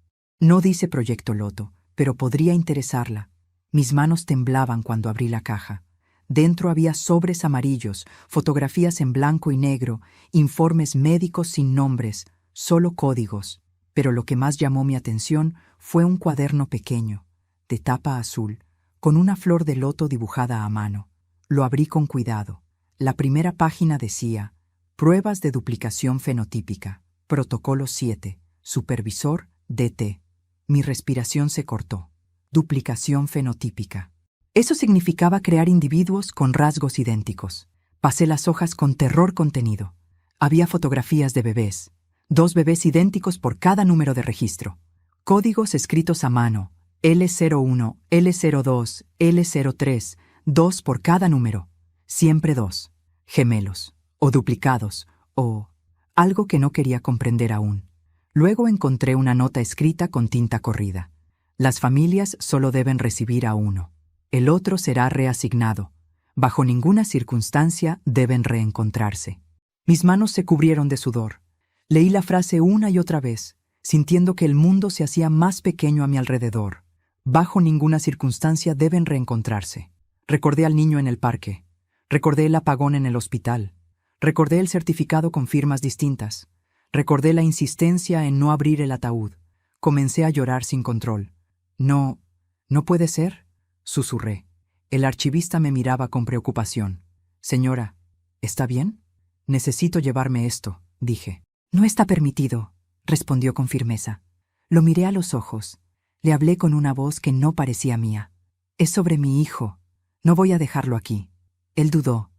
No dice Proyecto Loto, pero podría interesarla. Mis manos temblaban cuando abrí la caja. Dentro había sobres amarillos, fotografías en blanco y negro, informes médicos sin nombres, solo códigos. Pero lo que más llamó mi atención fue un cuaderno pequeño, de tapa azul, con una flor de loto dibujada a mano. Lo abrí con cuidado. La primera página decía: Pruebas de duplicación fenotípica, Protocolo 7, Supervisor DT. Mi respiración se cortó. Duplicación fenotípica. Eso significaba crear individuos con rasgos idénticos. Pasé las hojas con terror contenido. Había fotografías de bebés. 2 bebés idénticos por cada número de registro. Códigos escritos a mano. L01, L02, L03, 2 por cada número. Siempre 2. Gemelos. O duplicados. O algo que no quería comprender aún. Luego encontré una nota escrita con tinta corrida. Las familias solo deben recibir a uno. El otro será reasignado. Bajo ninguna circunstancia deben reencontrarse. Mis manos se cubrieron de sudor. Leí la frase una y otra vez, sintiendo que el mundo se hacía más pequeño a mi alrededor. Bajo ninguna circunstancia deben reencontrarse. Recordé al niño en el parque. Recordé el apagón en el hospital. Recordé el certificado con firmas distintas. Recordé la insistencia en no abrir el ataúd. Comencé a llorar sin control. No puede ser, susurré. El archivista me miraba con preocupación. Señora, ¿está bien? Necesito llevarme esto, dije. No está permitido, respondió con firmeza. Lo miré a los ojos. Le hablé con una voz que no parecía mía. Es sobre mi hijo. No voy a dejarlo aquí. Él dudó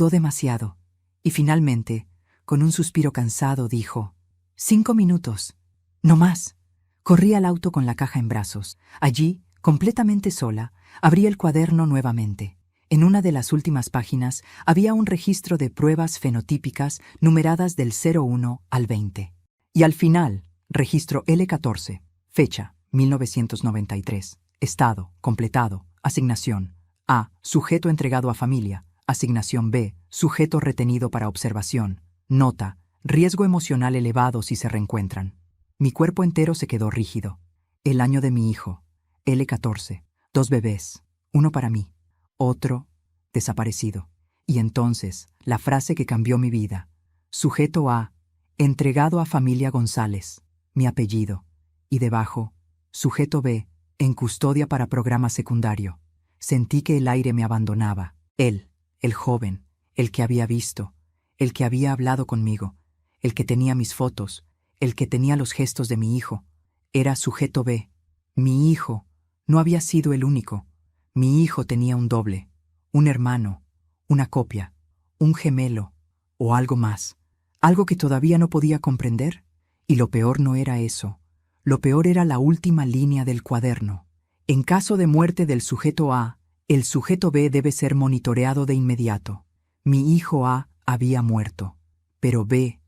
demasiado. Y finalmente, con un suspiro cansado, dijo: 5 minutos. No más. Corrí al auto con la caja en brazos. Allí, completamente sola, abrí el cuaderno nuevamente. En una de las últimas páginas había un registro de pruebas fenotípicas numeradas del 01 al 20. Y al final, registro L14, fecha 1993, estado, completado, asignación A, sujeto entregado a familia, asignación B, sujeto retenido para observación, nota, riesgo emocional elevado si se reencuentran. Mi cuerpo entero se quedó rígido. El año de mi hijo, L14, 2 bebés, uno para mí, otro desaparecido. Y entonces, la frase que cambió mi vida. Sujeto A, entregado a familia González, mi apellido. Y debajo, sujeto B, en custodia para programa secundario. Sentí que el aire me abandonaba. Él, el joven, el que había visto, el que había hablado conmigo, el que tenía mis fotos, el que tenía los gestos de mi hijo, era sujeto B. Mi hijo no había sido el único. Mi hijo tenía un doble, un hermano, una copia, un gemelo o algo más, algo que todavía no podía comprender. Y lo peor no era eso. Lo peor era la última línea del cuaderno. En caso de muerte del sujeto A, el sujeto B debe ser monitoreado de inmediato. Mi hijo A había muerto, pero B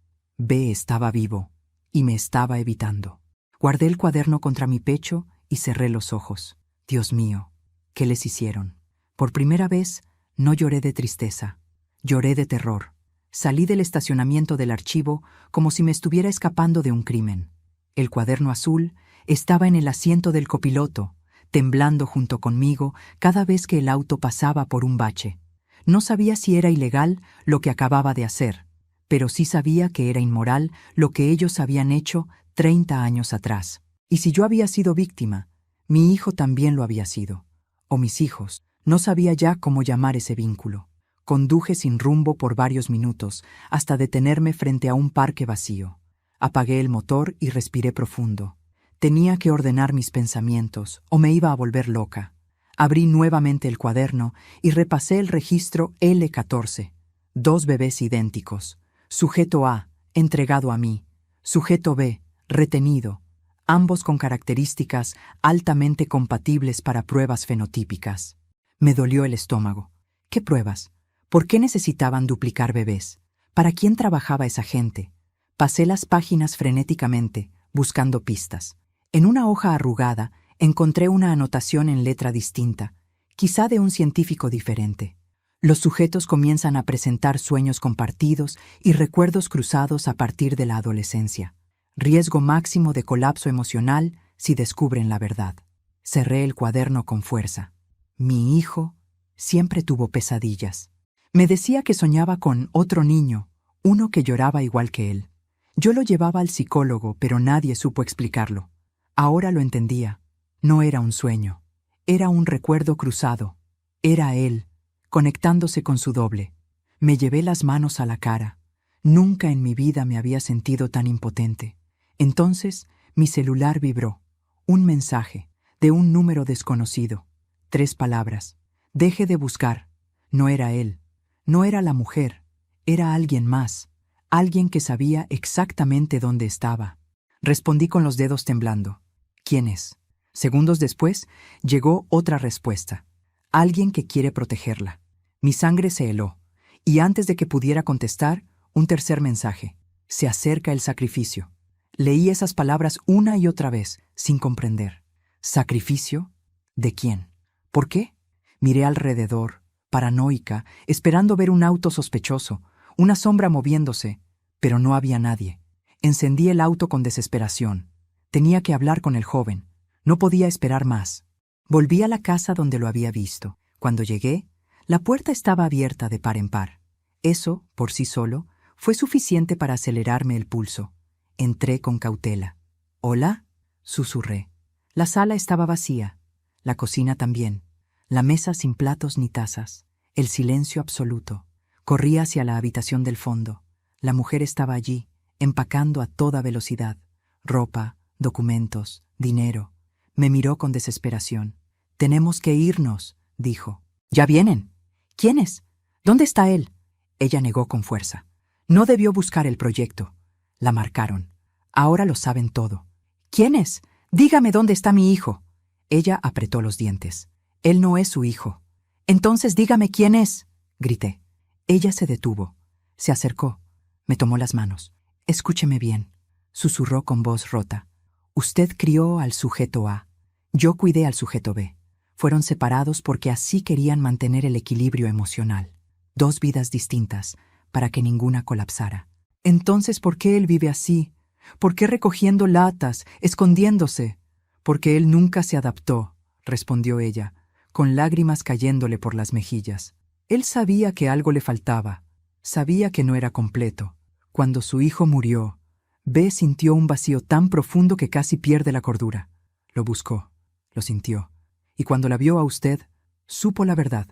estaba vivo y me estaba evitando. Guardé el cuaderno contra mi pecho y cerré los ojos. Dios mío, ¿qué les hicieron? Por primera vez, no lloré de tristeza. Lloré de terror. Salí del estacionamiento del archivo como si me estuviera escapando de un crimen. El cuaderno azul estaba en el asiento del copiloto, temblando junto conmigo cada vez que el auto pasaba por un bache. No sabía si era ilegal lo que acababa de hacer, pero sí sabía que era inmoral lo que ellos habían hecho 30 años atrás. Y si yo había sido víctima, mi hijo también lo había sido. O mis hijos. No sabía ya cómo llamar ese vínculo. Conduje sin rumbo por varios minutos, hasta detenerme frente a un parque vacío. Apagué el motor y respiré profundo. Tenía que ordenar mis pensamientos, o me iba a volver loca. Abrí nuevamente el cuaderno y repasé el registro L14. 2 bebés idénticos. Sujeto A, entregado a mí. Sujeto B, retenido. Ambos con características altamente compatibles para pruebas fenotípicas. Me dolió el estómago. ¿Qué pruebas? ¿Por qué necesitaban duplicar bebés? ¿Para quién trabajaba esa gente? Pasé las páginas frenéticamente, buscando pistas. En una hoja arrugada, encontré una anotación en letra distinta, quizá de un científico diferente. Los sujetos comienzan a presentar sueños compartidos y recuerdos cruzados a partir de la adolescencia. Riesgo máximo de colapso emocional si descubren la verdad. Cerré el cuaderno con fuerza. Mi hijo siempre tuvo pesadillas. Me decía que soñaba con otro niño, uno que lloraba igual que él. Yo lo llevaba al psicólogo, pero nadie supo explicarlo. Ahora lo entendía. No era un sueño. Era un recuerdo cruzado. Era él, conectándose con su doble. Me llevé las manos a la cara. Nunca en mi vida me había sentido tan impotente. Entonces, mi celular vibró. Un mensaje, de un número desconocido. 3 palabras. Deje de buscar. No era él. No era la mujer. Era alguien más. Alguien que sabía exactamente dónde estaba. Respondí con los dedos temblando. ¿Quién es? Segundos después, llegó otra respuesta. Alguien que quiere protegerla. Mi sangre se heló. Y antes de que pudiera contestar, un tercer mensaje. Se acerca el sacrificio. Leí esas palabras una y otra vez, sin comprender. ¿Sacrificio? ¿De quién? ¿Por qué? Miré alrededor, paranoica, esperando ver un auto sospechoso, una sombra moviéndose, pero no había nadie. Encendí el auto con desesperación. Tenía que hablar con el joven. No podía esperar más. Volví a la casa donde lo había visto. Cuando llegué, la puerta estaba abierta de par en par. Eso, por sí solo, fue suficiente para acelerarme el pulso. Entré con cautela. «¿Hola?», susurré. La sala estaba vacía. La cocina también. La mesa sin platos ni tazas. El silencio absoluto. Corrí hacia la habitación del fondo. La mujer estaba allí, empacando a toda velocidad. Ropa, documentos, dinero. Me miró con desesperación. «Tenemos que irnos», dijo. «¿Ya vienen? ¿Quiénes? ¿Dónde está él?». Ella negó con fuerza. No debió buscar el proyecto. La marcaron. Ahora lo saben todo. «¿Quiénes? Dígame dónde está mi hijo». Ella apretó los dientes. «Él no es su hijo». «Entonces dígame quién es», grité. Ella se detuvo. Se acercó. Me tomó las manos. «Escúcheme bien», susurró con voz rota. «Usted crió al sujeto A. Yo cuidé al sujeto B. Fueron separados porque así querían mantener el equilibrio emocional. 2 vidas distintas, para que ninguna colapsara. Entonces, ¿por qué él vive así? ¿Por qué recogiendo latas, escondiéndose?» «Porque él nunca se adaptó», respondió ella, con lágrimas cayéndole por las mejillas. Él sabía que algo le faltaba. Sabía que no era completo. Cuando su hijo murió, B sintió un vacío tan profundo que casi pierde la cordura. Lo buscó, lo sintió. Y cuando la vio a usted, supo la verdad.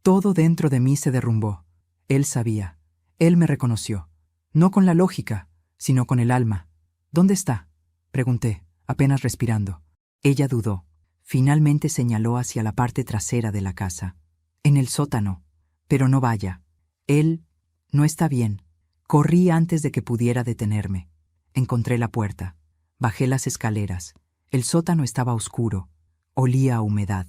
Todo dentro de mí se derrumbó. Él sabía. Él me reconoció. No con la lógica, sino con el alma. «¿Dónde está?», pregunté, apenas respirando. Ella dudó. Finalmente señaló hacia la parte trasera de la casa. «En el sótano. Pero no vaya. Él no está bien». Corrí antes de que pudiera detenerme. Encontré la puerta. Bajé las escaleras. El sótano estaba oscuro. Olía a humedad.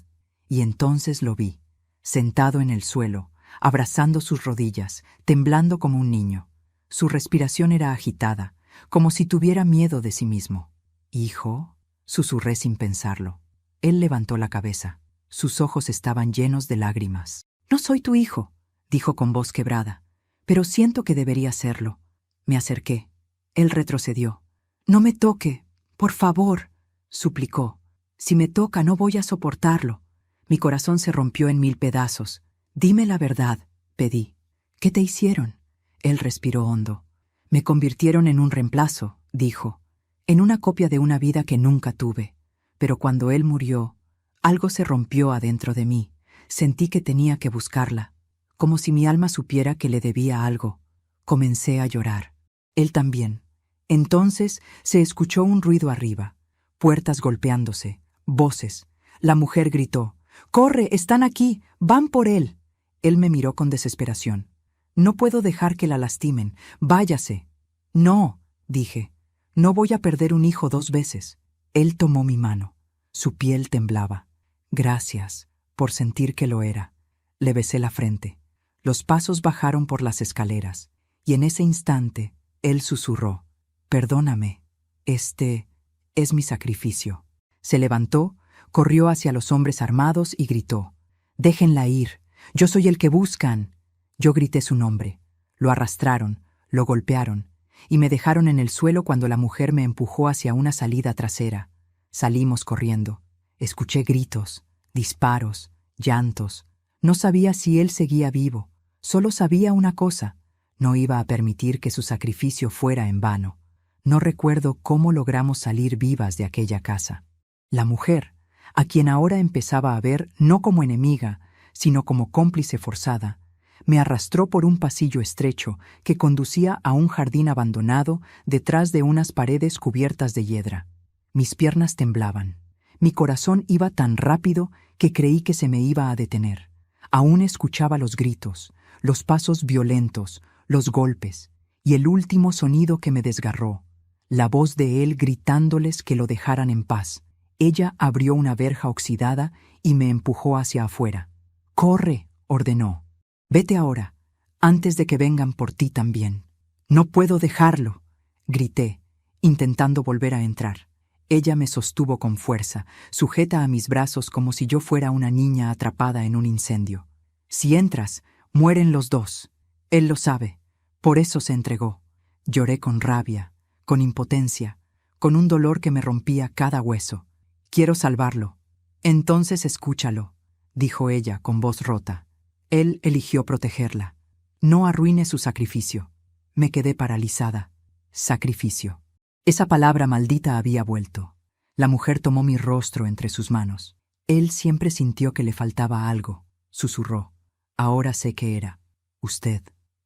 Y entonces lo vi, sentado en el suelo, abrazando sus rodillas, temblando como un niño. Su respiración era agitada, como si tuviera miedo de sí mismo. «¿Hijo?», susurré sin pensarlo. Él levantó la cabeza. Sus ojos estaban llenos de lágrimas. «No soy tu hijo», dijo con voz quebrada, «pero siento que debería serlo». Me acerqué. Él retrocedió. «No me toque, por favor», suplicó. «Si me toca no voy a soportarlo». Mi corazón se rompió en 1000 pedazos. «Dime la verdad», pedí. «¿Qué te hicieron?». Él respiró hondo. «Me convirtieron en un reemplazo», dijo, «en una copia de una vida que nunca tuve. Pero cuando él murió, algo se rompió adentro de mí. Sentí que tenía que buscarla, como si mi alma supiera que le debía algo. Comencé a llorar. Él también. Entonces se escuchó un ruido arriba. Puertas golpeándose, voces. La mujer gritó: «¡Corre! ¡Están aquí! ¡Van por él!». Él me miró con desesperación. «No puedo dejar que la lastimen. ¡Váyase!». «No», dije. «No voy a perder un hijo 2 veces». Él tomó mi mano. Su piel temblaba. «Gracias por sentir que lo era». Le besé la frente. Los pasos bajaron por las escaleras, y en ese instante él susurró: «Perdóname, este es mi sacrificio». Se levantó, corrió hacia los hombres armados y gritó: «Déjenla ir, yo soy el que buscan». Yo grité su nombre. Lo arrastraron, lo golpearon, y me dejaron en el suelo cuando la mujer me empujó hacia una salida trasera. Salimos corriendo. Escuché gritos, disparos, llantos. No sabía si él seguía vivo. Solo sabía una cosa: no iba a permitir que su sacrificio fuera en vano. No recuerdo cómo logramos salir vivas de aquella casa. La mujer, a quien ahora empezaba a ver no como enemiga, sino como cómplice forzada, me arrastró por un pasillo estrecho que conducía a un jardín abandonado detrás de unas paredes cubiertas de hiedra. Mis piernas temblaban. Mi corazón iba tan rápido que creí que se me iba a detener. Aún escuchaba los gritos, los pasos violentos, los golpes, y el último sonido que me desgarró: la voz de él gritándoles que lo dejaran en paz. Ella abrió una verja oxidada y me empujó hacia afuera. «Corre», ordenó. «Vete ahora, antes de que vengan por ti también». «No puedo dejarlo», grité, intentando volver a entrar. Ella me sostuvo con fuerza, sujeta a mis brazos como si yo fuera una niña atrapada en un incendio. «Si entras, mueren los 2. Él lo sabe. Por eso se entregó». Lloré con rabia, con impotencia, con un dolor que me rompía cada hueso. «Quiero salvarlo». «Entonces escúchalo», dijo ella con voz rota. Él eligió protegerla. «No arruine su sacrificio». Me quedé paralizada. Sacrificio. Esa palabra maldita había vuelto. La mujer tomó mi rostro entre sus manos. Él siempre sintió que le faltaba algo. Susurró: «Ahora sé que era usted».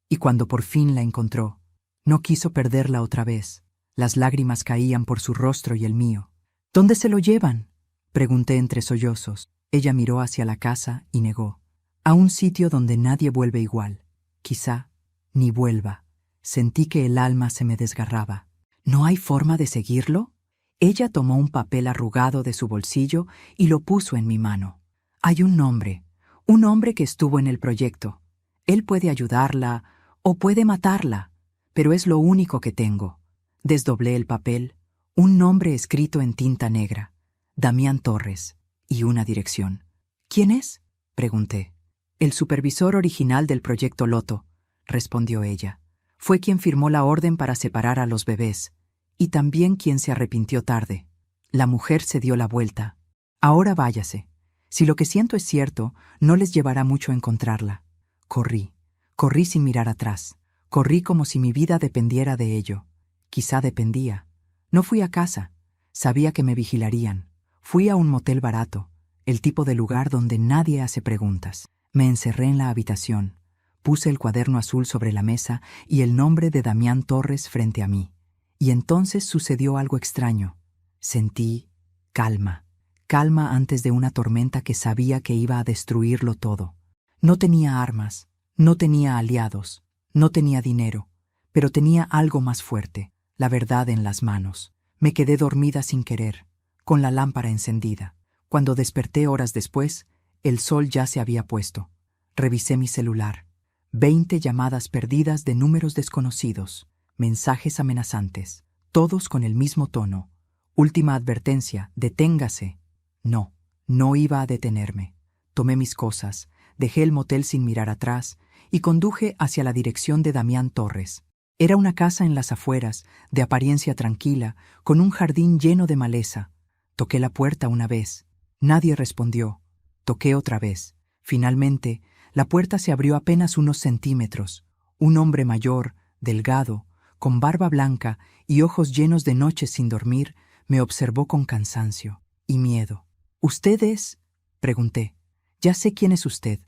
Y cuando por fin la encontró, no quiso perderla otra vez. Las lágrimas caían por su rostro y el mío. «¿Dónde se lo llevan?», pregunté entre sollozos. Ella miró hacia la casa y negó. «A un sitio donde nadie vuelve igual. Quizá ni vuelva». Sentí que el alma se me desgarraba. «¿No hay forma de seguirlo?». Ella tomó un papel arrugado de su bolsillo y lo puso en mi mano. «Hay un hombre que estuvo en el proyecto. Él puede ayudarla o puede matarla, pero es lo único que tengo». Desdoblé el papel. Un nombre escrito en tinta negra: Damián Torres, y una dirección. «¿Quién es?», pregunté. «El supervisor original del proyecto Loto», respondió ella. «Fue quien firmó la orden para separar a los bebés, y también quien se arrepintió tarde». La mujer se dio la vuelta. «Ahora váyase. Si lo que siento es cierto, no les llevará mucho encontrarla». Corrí sin mirar atrás. Corrí como si mi vida dependiera de ello. Quizá dependía. No fui a casa. Sabía que me vigilarían. Fui a un motel barato, el tipo de lugar donde nadie hace preguntas. Me encerré en la habitación. Puse el cuaderno azul sobre la mesa y el nombre de Damián Torres frente a mí. Y entonces sucedió algo extraño. Sentí calma. Calma antes de una tormenta que sabía que iba a destruirlo todo. No tenía armas, no tenía aliados, no tenía dinero, pero tenía algo más fuerte: la verdad en las manos. Me quedé dormida sin querer, con la lámpara encendida. Cuando desperté horas después, el sol ya se había puesto. Revisé mi celular. 20 llamadas perdidas de números desconocidos, mensajes amenazantes, todos con el mismo tono. Última advertencia: deténgase. No iba a detenerme. Tomé mis cosas, dejé el motel sin mirar atrás y conduje hacia la dirección de Damián Torres. Era una casa en las afueras, de apariencia tranquila, con un jardín lleno de maleza. Toqué la puerta una vez. Nadie respondió. Toqué otra vez. Finalmente, la puerta se abrió apenas unos centímetros. Un hombre mayor, delgado, con barba blanca y ojos llenos de noches sin dormir, me observó con cansancio y miedo. «¿Usted es?», pregunté. «Ya sé quién es usted»,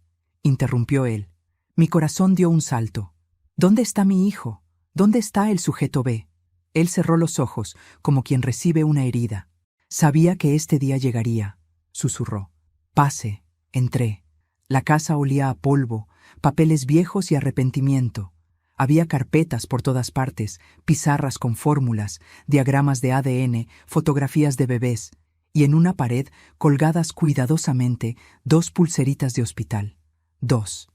interrumpió él. Mi corazón dio un salto. «¿Dónde está mi hijo? ¿Dónde está el sujeto B?». Él cerró los ojos, como quien recibe una herida. Sabía que este día llegaría, susurró. Pase, entré. La casa olía a polvo, papeles viejos y arrepentimiento. Había carpetas por todas partes, pizarras con fórmulas, diagramas de ADN, fotografías de bebés, y en una pared, colgadas cuidadosamente, 2 pulseritas de hospital. Dos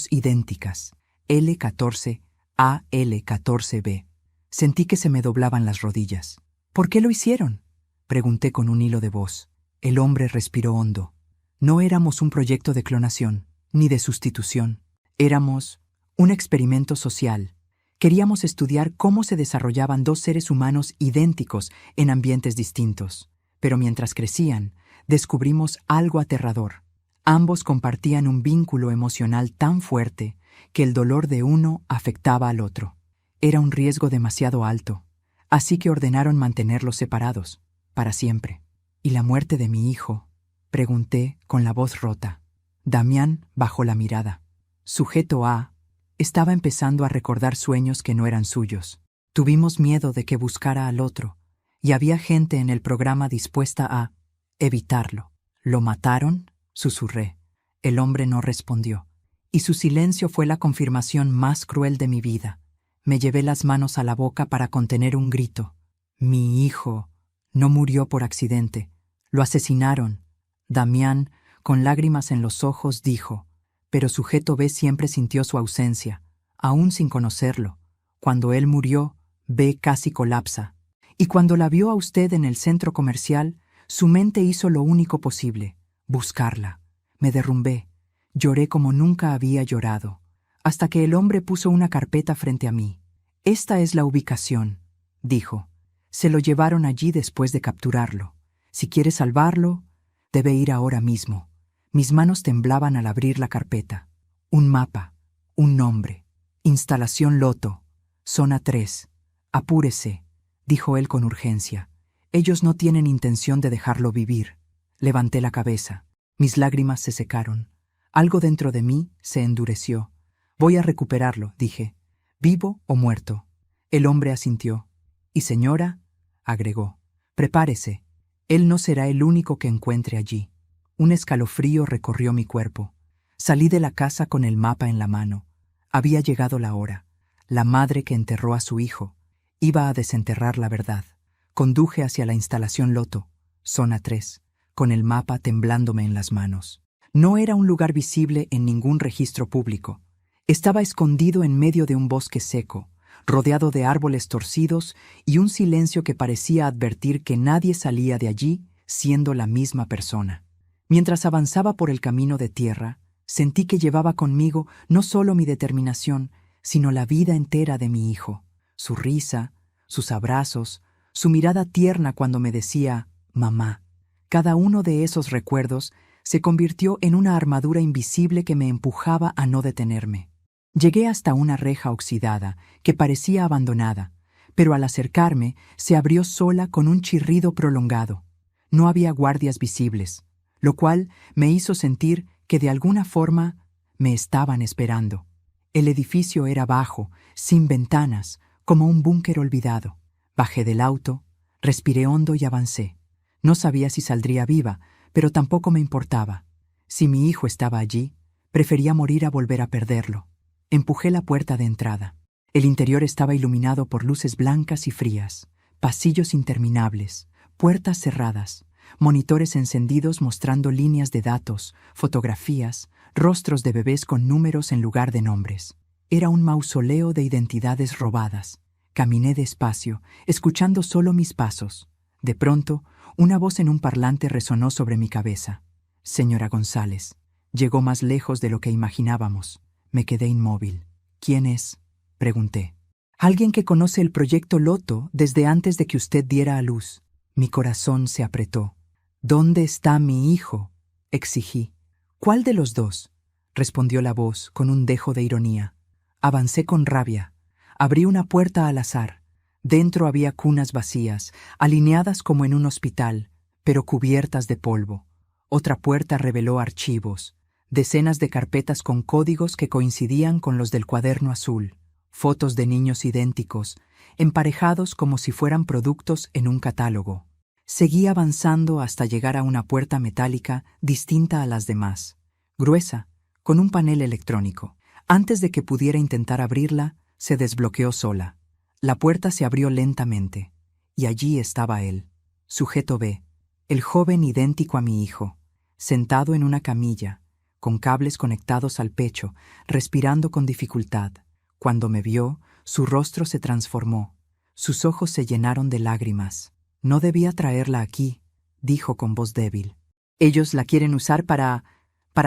idénticas, L14, AL14B. Sentí que se me doblaban las rodillas. ¿Por qué lo hicieron?, pregunté con un hilo de voz. El hombre respiró hondo. No éramos un proyecto de clonación, ni de sustitución. Éramos un experimento social. Queríamos estudiar cómo se desarrollaban 2 seres humanos idénticos en ambientes distintos. Pero mientras crecían, descubrimos algo aterrador. Ambos compartían un vínculo emocional tan fuerte que el dolor de uno afectaba al otro. Era un riesgo demasiado alto, así que ordenaron mantenerlos separados, para siempre. ¿Y la muerte de mi hijo?, pregunté con la voz rota. Damián bajó la mirada. Sujeto A estaba empezando a recordar sueños que no eran suyos. Tuvimos miedo de que buscara al otro, y había gente en el programa dispuesta a evitarlo. ¿Lo mataron?, susurré. El hombre no respondió, y su silencio fue la confirmación más cruel de mi vida. Me llevé las manos a la boca para contener un grito. Mi hijo no murió por accidente. Lo asesinaron. Damián, con lágrimas en los ojos, dijo, pero sujeto B siempre sintió su ausencia, aún sin conocerlo. Cuando él murió, B casi colapsa. Y cuando la vio a usted en el centro comercial, su mente hizo lo único posible, buscarla. Me derrumbé. Lloré como nunca había llorado, hasta que el hombre puso una carpeta frente a mí. Esta es la ubicación, dijo. Se lo llevaron allí después de capturarlo. Si quiere salvarlo, debe ir ahora mismo. Mis manos temblaban al abrir la carpeta. Un mapa, un nombre. Instalación Loto, zona 3. Apúrese, dijo él con urgencia. Ellos no tienen intención de dejarlo vivir. Levanté la cabeza. Mis lágrimas se secaron. Algo dentro de mí se endureció. Voy a recuperarlo, dije. ¿Vivo o muerto? El hombre asintió. Y señora, agregó, prepárese. Él no será el único que encuentre allí. Un escalofrío recorrió mi cuerpo. Salí de la casa con el mapa en la mano. Había llegado la hora. La madre que enterró a su hijo iba a desenterrar la verdad. Conduje hacia la instalación Loto, zona 3, con el mapa temblándome en las manos. No era un lugar visible en ningún registro público. Estaba escondido en medio de un bosque seco, rodeado de árboles torcidos y un silencio que parecía advertir que nadie salía de allí siendo la misma persona. Mientras avanzaba por el camino de tierra, sentí que llevaba conmigo no solo mi determinación, sino la vida entera de mi hijo. Su risa, sus abrazos, su mirada tierna cuando me decía «mamá». Cada uno de esos recuerdos se convirtió en una armadura invisible que me empujaba a no detenerme. Llegué hasta una reja oxidada que parecía abandonada, pero al acercarme se abrió sola con un chirrido prolongado. No había guardias visibles, lo cual me hizo sentir que de alguna forma me estaban esperando. El edificio era bajo, sin ventanas, como un búnker olvidado. Bajé del auto, respiré hondo y avancé. No sabía si saldría viva, pero tampoco me importaba. Si mi hijo estaba allí, prefería morir a volver a perderlo. Empujé la puerta de entrada. El interior estaba iluminado por luces blancas y frías, pasillos interminables, puertas cerradas, monitores encendidos mostrando líneas de datos, fotografías, rostros de bebés con números en lugar de nombres. Era un mausoleo de identidades robadas. Caminé despacio, escuchando solo mis pasos. De pronto, una voz en un parlante resonó sobre mi cabeza. Señora González, llegó más lejos de lo que imaginábamos. Me quedé inmóvil. ¿Quién es?, pregunté. Alguien que conoce el proyecto Loto desde antes de que usted diera a luz. Mi corazón se apretó. ¿Dónde está mi hijo?, exigí. ¿Cuál de los dos?, respondió la voz con un dejo de ironía. Avancé con rabia. Abrí una puerta al azar. Dentro había cunas vacías, alineadas como en un hospital, pero cubiertas de polvo. Otra puerta reveló archivos, decenas de carpetas con códigos que coincidían con los del cuaderno azul, fotos de niños idénticos, emparejados como si fueran productos en un catálogo. Seguí avanzando hasta llegar a una puerta metálica distinta a las demás, gruesa, con un panel electrónico. Antes de que pudiera intentar abrirla, se desbloqueó sola. La puerta se abrió lentamente, y allí estaba él, sujeto B, el joven idéntico a mi hijo, sentado en una camilla, con cables conectados al pecho, respirando con dificultad. Cuando me vio, su rostro se transformó, sus ojos se llenaron de lágrimas. «No debía traerla aquí», dijo con voz débil. «Ellos la quieren usar para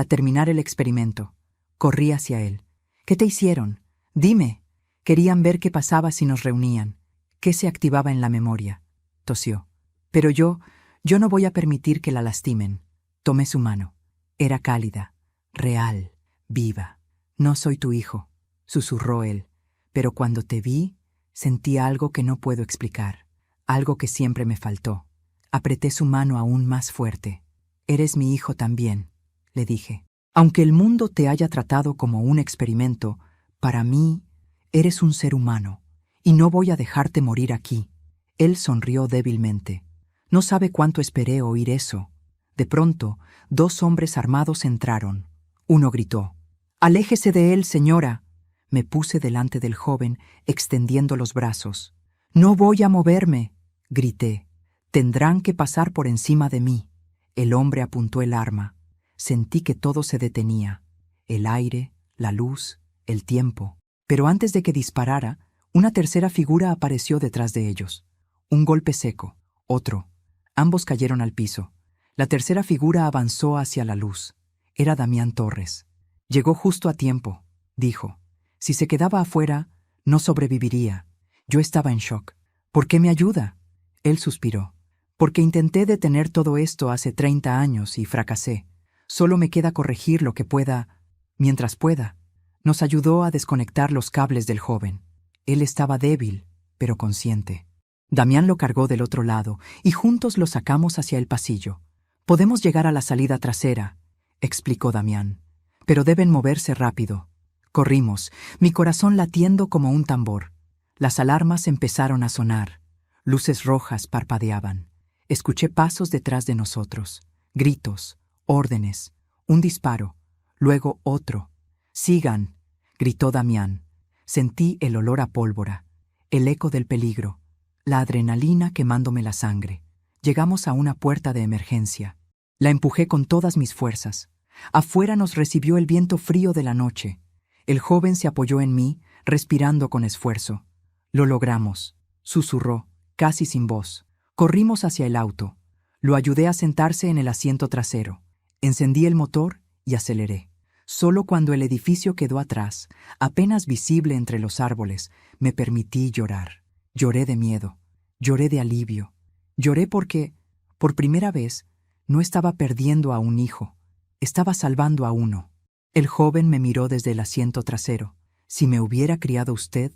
terminar el experimento». Corrí hacia él. «¿Qué te hicieron? Dime». Querían ver qué pasaba si nos reunían, qué se activaba en la memoria. Tosió. «Pero yo no voy a permitir que la lastimen». Tomé su mano. Era cálida, real, viva. «No soy tu hijo», susurró él, «pero cuando te vi, sentí algo que no puedo explicar, algo que siempre me faltó». Apreté su mano aún más fuerte. «Eres mi hijo también», le dije. «Aunque el mundo te haya tratado como un experimento, para mí eres un ser humano, y no voy a dejarte morir aquí». Él sonrió débilmente. No sabe cuánto esperé oír eso. De pronto, 2 hombres armados entraron. Uno gritó: «¡Aléjese de él, señora!». Me puse delante del joven, extendiendo los brazos. «No voy a moverme», grité. «Tendrán que pasar por encima de mí». El hombre apuntó el arma. Sentí que todo se detenía. El aire, la luz, el tiempo. Pero antes de que disparara, una tercera figura apareció detrás de ellos. Un golpe seco, otro. Ambos cayeron al piso. La tercera figura avanzó hacia la luz. Era Damián Torres. «Llegó justo a tiempo», dijo. «Si se quedaba afuera, no sobreviviría». Yo estaba en shock. «¿Por qué me ayuda?». Él suspiró. «Porque intenté detener todo esto hace 30 años y fracasé. Solo me queda corregir lo que pueda, mientras pueda». Nos ayudó a desconectar los cables del joven. Él estaba débil, pero consciente. Damián lo cargó del otro lado y juntos lo sacamos hacia el pasillo. «Podemos llegar a la salida trasera», explicó Damián. «Pero deben moverse rápido». Corrimos, mi corazón latiendo como un tambor. Las alarmas empezaron a sonar. Luces rojas parpadeaban. Escuché pasos detrás de nosotros. Gritos, órdenes, un disparo, luego otro. «Sigan», gritó Damián. Sentí el olor a pólvora, el eco del peligro, la adrenalina quemándome la sangre. Llegamos a una puerta de emergencia. La empujé con todas mis fuerzas. Afuera nos recibió el viento frío de la noche. El joven se apoyó en mí, respirando con esfuerzo. «Lo logramos», susurró, casi sin voz. Corrimos hacia el auto. Lo ayudé a sentarse en el asiento trasero. Encendí el motor y aceleré. Solo cuando el edificio quedó atrás, apenas visible entre los árboles, me permití llorar. Lloré de miedo, lloré de alivio. Lloré porque, por primera vez, no estaba perdiendo a un hijo, estaba salvando a uno. El joven me miró desde el asiento trasero. «Si me hubiera criado usted,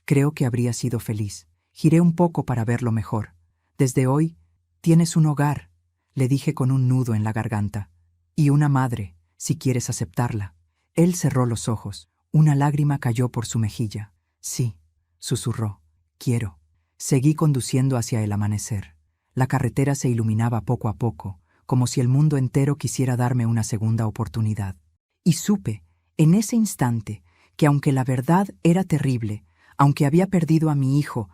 creo que habría sido feliz». Giré un poco para verlo mejor. «Desde hoy, tienes un hogar», le dije con un nudo en la garganta. «Y una madre, si quieres aceptarla». Él cerró los ojos. Una lágrima cayó por su mejilla. «Sí», susurró, «quiero». Seguí conduciendo hacia el amanecer. La carretera se iluminaba poco a poco, como si el mundo entero quisiera darme una segunda oportunidad. Y supe, en ese instante, que aunque la verdad era terrible, aunque había perdido a mi hijo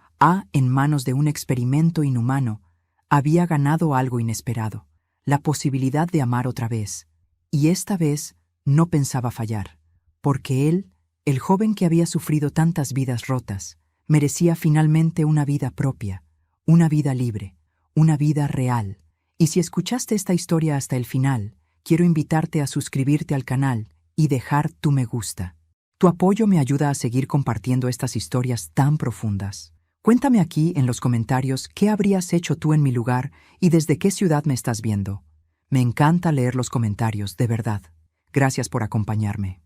en manos de un experimento inhumano, había ganado algo inesperado, la posibilidad de amar otra vez. Y esta vez no pensaba fallar, porque él, el joven que había sufrido tantas vidas rotas, merecía finalmente una vida propia, una vida libre, una vida real. Y si escuchaste esta historia hasta el final, quiero invitarte a suscribirte al canal y dejar tu me gusta. Tu apoyo me ayuda a seguir compartiendo estas historias tan profundas. Cuéntame aquí en los comentarios qué habrías hecho tú en mi lugar y desde qué ciudad me estás viendo. Me encanta leer los comentarios, de verdad. Gracias por acompañarme.